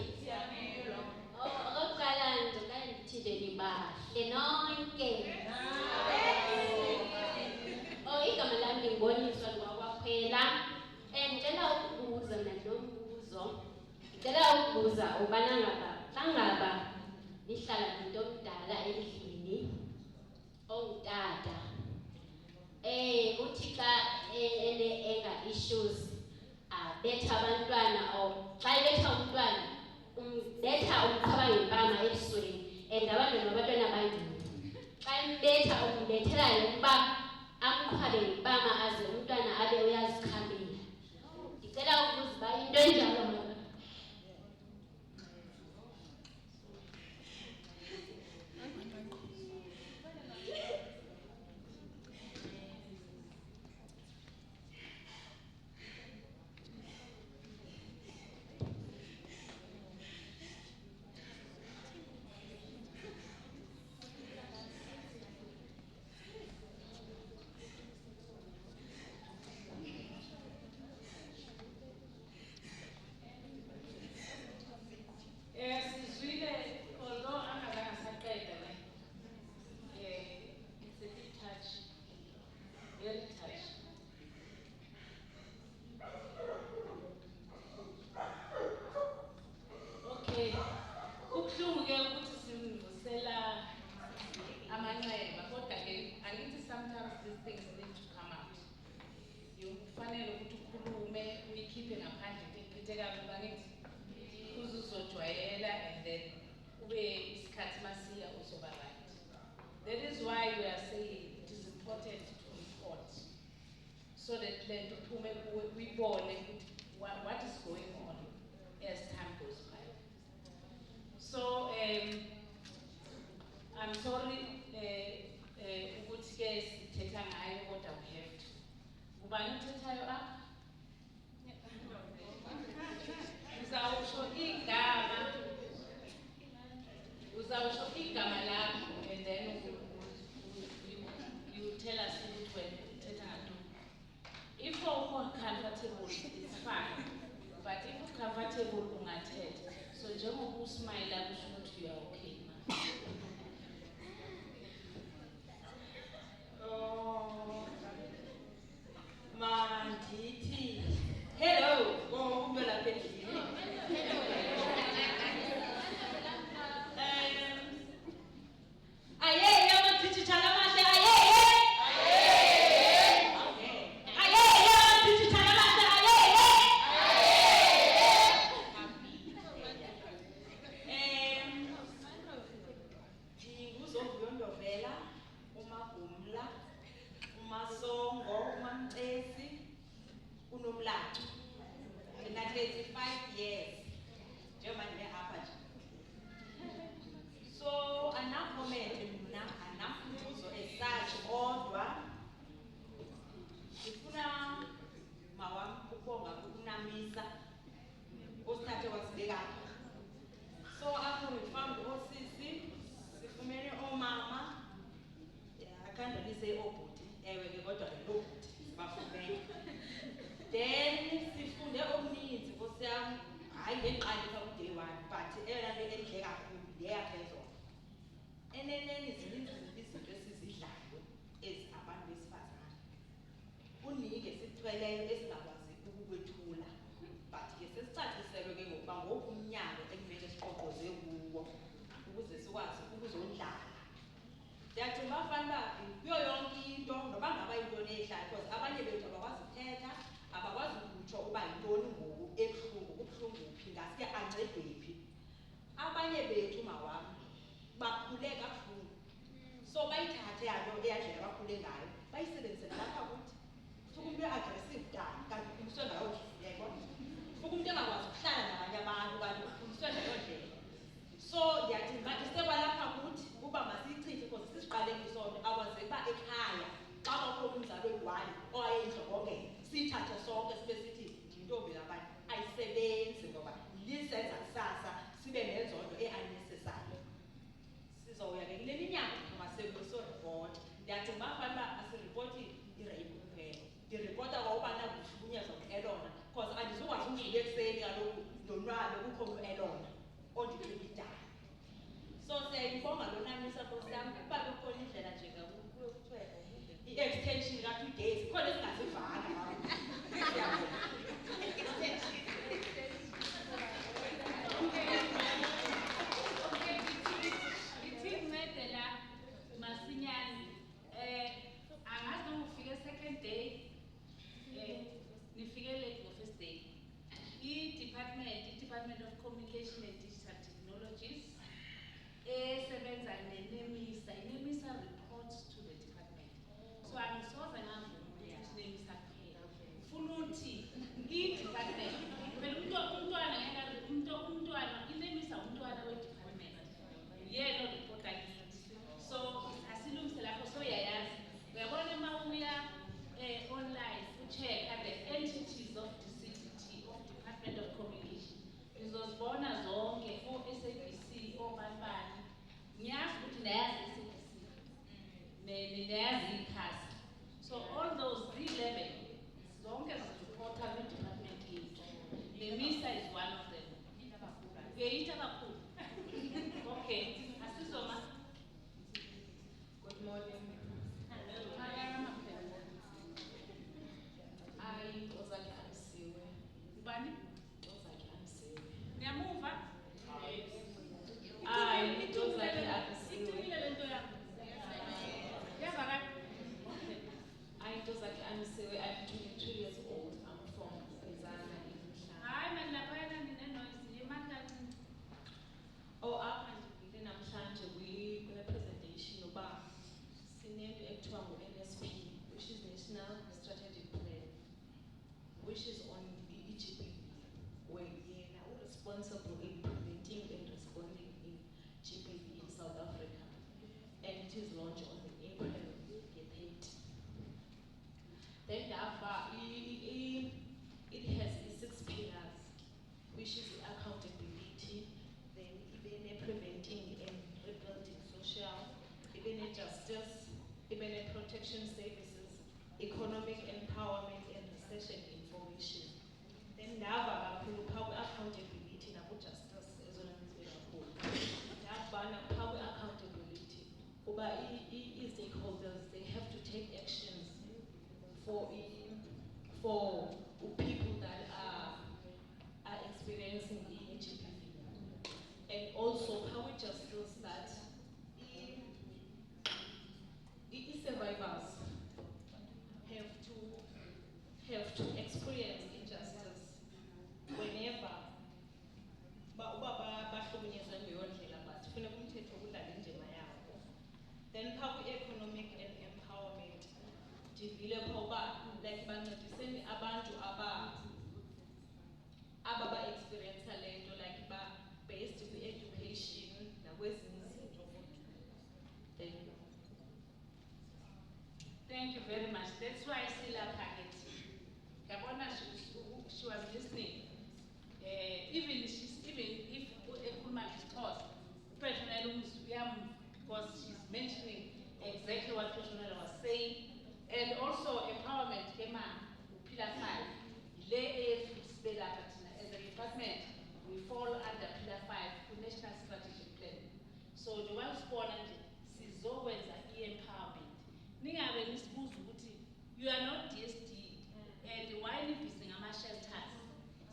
N: Okokuqala ndicela ndithinde nibahle nonke. Igama lam ndingoniswa ngwakwakhwela. Ndicela ukubuza nandombuzo. Ndicela ukubuza ubana xa ngaba nihlala nomntu omdala endlini ongutata, uthi xa ene-anger issues abetha abantwana, or xa ebetha umntwana umbetha umkhaba ngempama ebusweni, and abantwana babantwana xa embetha umbethela ukuba amkhwabe ngempama aze umntwana abe uyazikhambela. Ndicela ukubuza uba into enjalo mna.
A: kube isikhathi masiya uzoba right. That is why we are saying it is important to report, so that then we what is going on as time goes by. So I'm sorry, ukuthi ke sithetha ngayo kodwa we have to. Ubani uthethayo apha? Uzawusho igama lakho, and then you tell us when uthetha ngantoni. If you're comfortable, it's fine. But if you're comfortable, ungathetha. So njengoba usmile kusho ukuthi you are okay.
B: Oh, Mandithi. Hello, umuntu lapha endlini. Ayeye ama-digital amahle, ayeye. Ayeye ama-digital amahle, ayeye. Nguzovuyondovela, uMagumla, uMasongo, uMamcesi, uNomlacu. Mina 35 years. Njengoba ndibe apha nje. So anakomment mina anamfuzo esathi kodwa ngifuna mawami ukubonga ukunamisa osithathe wasibeka. So after we found osisi sifumene omama akandalise obhuti ewe ke kodwa lobhuti bafumene. Then sifunde okuninzi Nkosi yami, hayi ngeqalisa ku day 1 but eyona nto enhle kakhulu leyaphezolo. Eneneni zininzi izinto esizidlayo abantu besifazane. Unike sithweleyo esingakwazi ukukwethula. But ke sesicaciselwe ke ngokuba ngoku umnyango ekumele siqoqoze kuwo ukuze sikwazi ukuzondlala. Ndiyacinga uba kuyo yonke into noba ngaba yintoni ehlayo because abanye bethu abakwazi ukuthetha, abakwazi ukutsho uba yintoni ngoku ebuhlungu, ubuhlungu phi, ngaske ancedwe phi. Abanye bethu mawami bakhule kabuhlungu. So bayithathe yanto eyadlela bakhule ngayo, bayisebenzise nalapha kuthi. Futhi umuntu aggressive dani, kanti ukhuliswe ngayo ndlela, yayibona? Futhi umuntu engakwazi ukuhlala nabanye abantu, kanti ukhuliswe ngayo ndlela. So ndiyacinga uba isekwalapha kuthi ukuba masiyichithe because sisiqale ngisonto akwazi uba ekhaya xa kwakhona umzali oyi-1 owayeyindlobongela siyithathe sonke sibe sithi yintombi kabani ayisebenzi ngoba lisenza kusasa sibe nenzondo e-unnecessary. Sizowuya ke kule minyaka masekusiripota. Ndiyacinga uba fanuba asiripoti irape kuphela. Ndiripota kwawubana kuhlukunyezwa ngu-Elona because andizukwazi ukuvuka ekuseni kaloku ndonwabe kukho u-Elona ondicima idala. So siyayibonga lonamisa Nkosi yami kuba kukhona indlela nje kuthiwe i-extension ka-2 days khona esingazivanga.
A: Ithimedela masinyane angazi noma ufike second day nifike late ngo-first day. I-Department of Communication and Digital Technologies esebenza neNEMISA. iNEMISA reports to the department. So angisoze ngavuma ukuthi iNEMISA kuphela. Ufuna ukuthi i-department umntwana iNEMISA umntwana we-department. Yena oripota kithi. So asilungise lapho so uyayazi. Uyabona uma uya online ucheck the entities of DCDT of Department of Communication. Uzozibona zonke o-SABC obani. Ngiyazi ukuthi nayazi SABC. Nayazi ikhasi. So all those 11 zonke zireporta kwi-department yethu. NEMISA is one of them. Uyayitha kakhulu. Okay, asizoma.
O: Good morning. Ozakhe Amsiwe.
A: Ubani?
O: Ozakhe Amsiwe.
A: Niyamuva?
O: Ozakhe Amsiwe.
A: Ithulile lento yakho. Yazakala.
O: Ozakhe Amsiwe. I'm 22 years old. I'm from Izana in Mhlanga.
A: Hayi manje lapha yena ninenoise yemandla.
O: Oh, apha
I: protection services, economic empowerment and research and information. Then ndava kakhulu phaa accountability naku-justice ezona nto kakhulu. Ndavana phaa accountability kuba i-stakeholders, they have to take actions for people that are experiencing GBV. And also how we just feel that survivors have to experience injustice whenever bahlukunyezwe ngeyo ndlela, but funeka umthetho udlale indima yawo. Then phaa economic and empowerment, ndivile phaa uba like bancediseni abantu aba-experienca le nto, like based kwi-education nakwezinye izinto. Thank you.
A: Thank you very much. That's why Sila Paget, Gabona, she was listening. Even if Ekuma is taught, personal because she's mentioning exactly what personal was saying, and also empowerment came on Pillar 5. As a department, we fall under Pillar 5, National Strategic Plan. So the one spawned is always empowerment. Ningabe nisibuza ukuthi you are not DSD and why nibhizi ngama-shelters.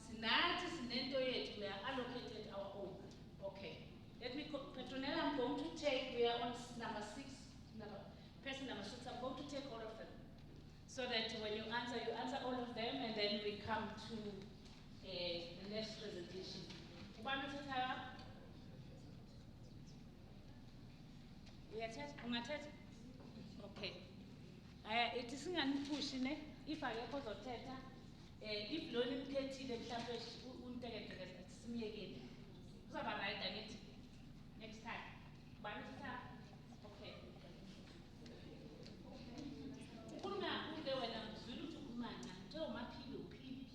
A: Sinathi sinento yethu, we are allocated our own. Okay. Let me, Petronella, I'm going to take, we are on number 6, person number 6, I'm going to take all of them. So that when you answer all of them, and then we come to the next presentation. Okay. It is an if I oppose or teta, if learning Katie, the chapter won't take it, it's me again. So I'm right, I need next time. Okay. Kuna ude wena mzulu tukumana, tell my pilo, pile,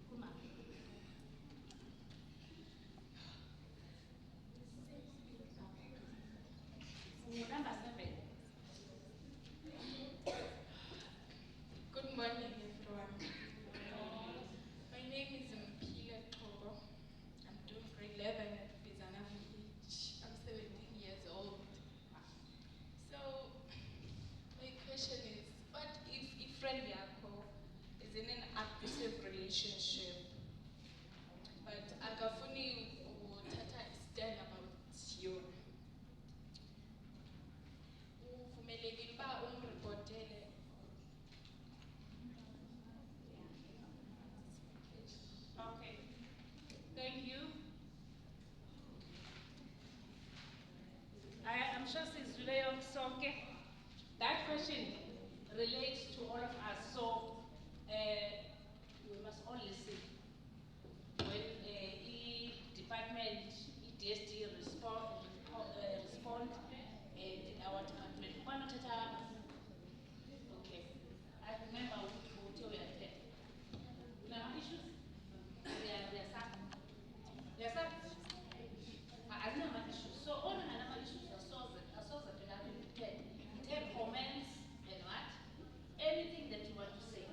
A: kuma. Number 7.
P: Good morning, everyone. My name is Mpila Togo. I'm doing grade 11 at Bizana Village. I'm 17 years old. So, my question is, what if a friend Yako is in an abusive relationship, but akafuni uthatha stand about you? Uvumelekile uba umreportele?
A: Okay. Thank you. I'm sure since Juleo Sonke, that question relates to all of us. So we must all listen. When department, DST respond, and our department. Okay. I remember who we are there. Now issues. Yes, sir. I don't know issues. So all the issues are solved. Take comments and what? Anything that you want to say.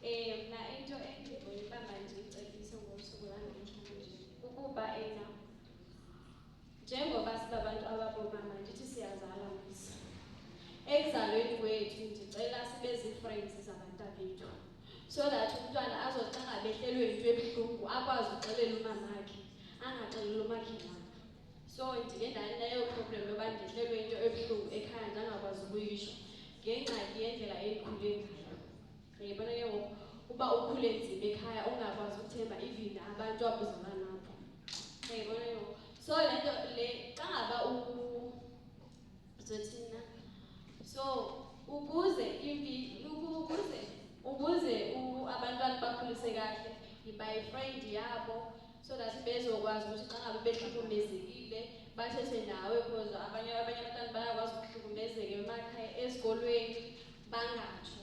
Q: Mna into endibona uba mandiyicebise ngosuku lanamhlanje ukuba njengoba sibabantu ababoomama ndithi siyazala misa. Ekuzalweni kwethu ndicela sibe zii-friends zabantabethu so that umntwana azothi xa ngabe ehlelwe yinto ebuhlungu akwazi uxelela umamakhe, angaxeleli umakhelwane. So ndike ndanayo problem yoba ndehlelwe into ebuhlungu ekhaya ndangakwazi ukuyisho ngengxaki yendlela endikhule ngayo. Uyayibona ke ngoku uba ukhule nzima ekhaya ungakwazi ukuthemba even abantu abuzana nabo. Uyayibona ke ngoku. So le nto le xa ngaba uzothina so ukuze abantwana bakhulise kahle yiba yifriend yabo so that bezokwazi ukuthi xa ngabe behlukumezekile bathethe nawe because abanye abantwana bayakwazi ukuhlukumezeka emakhaya esikolweni bangatsho.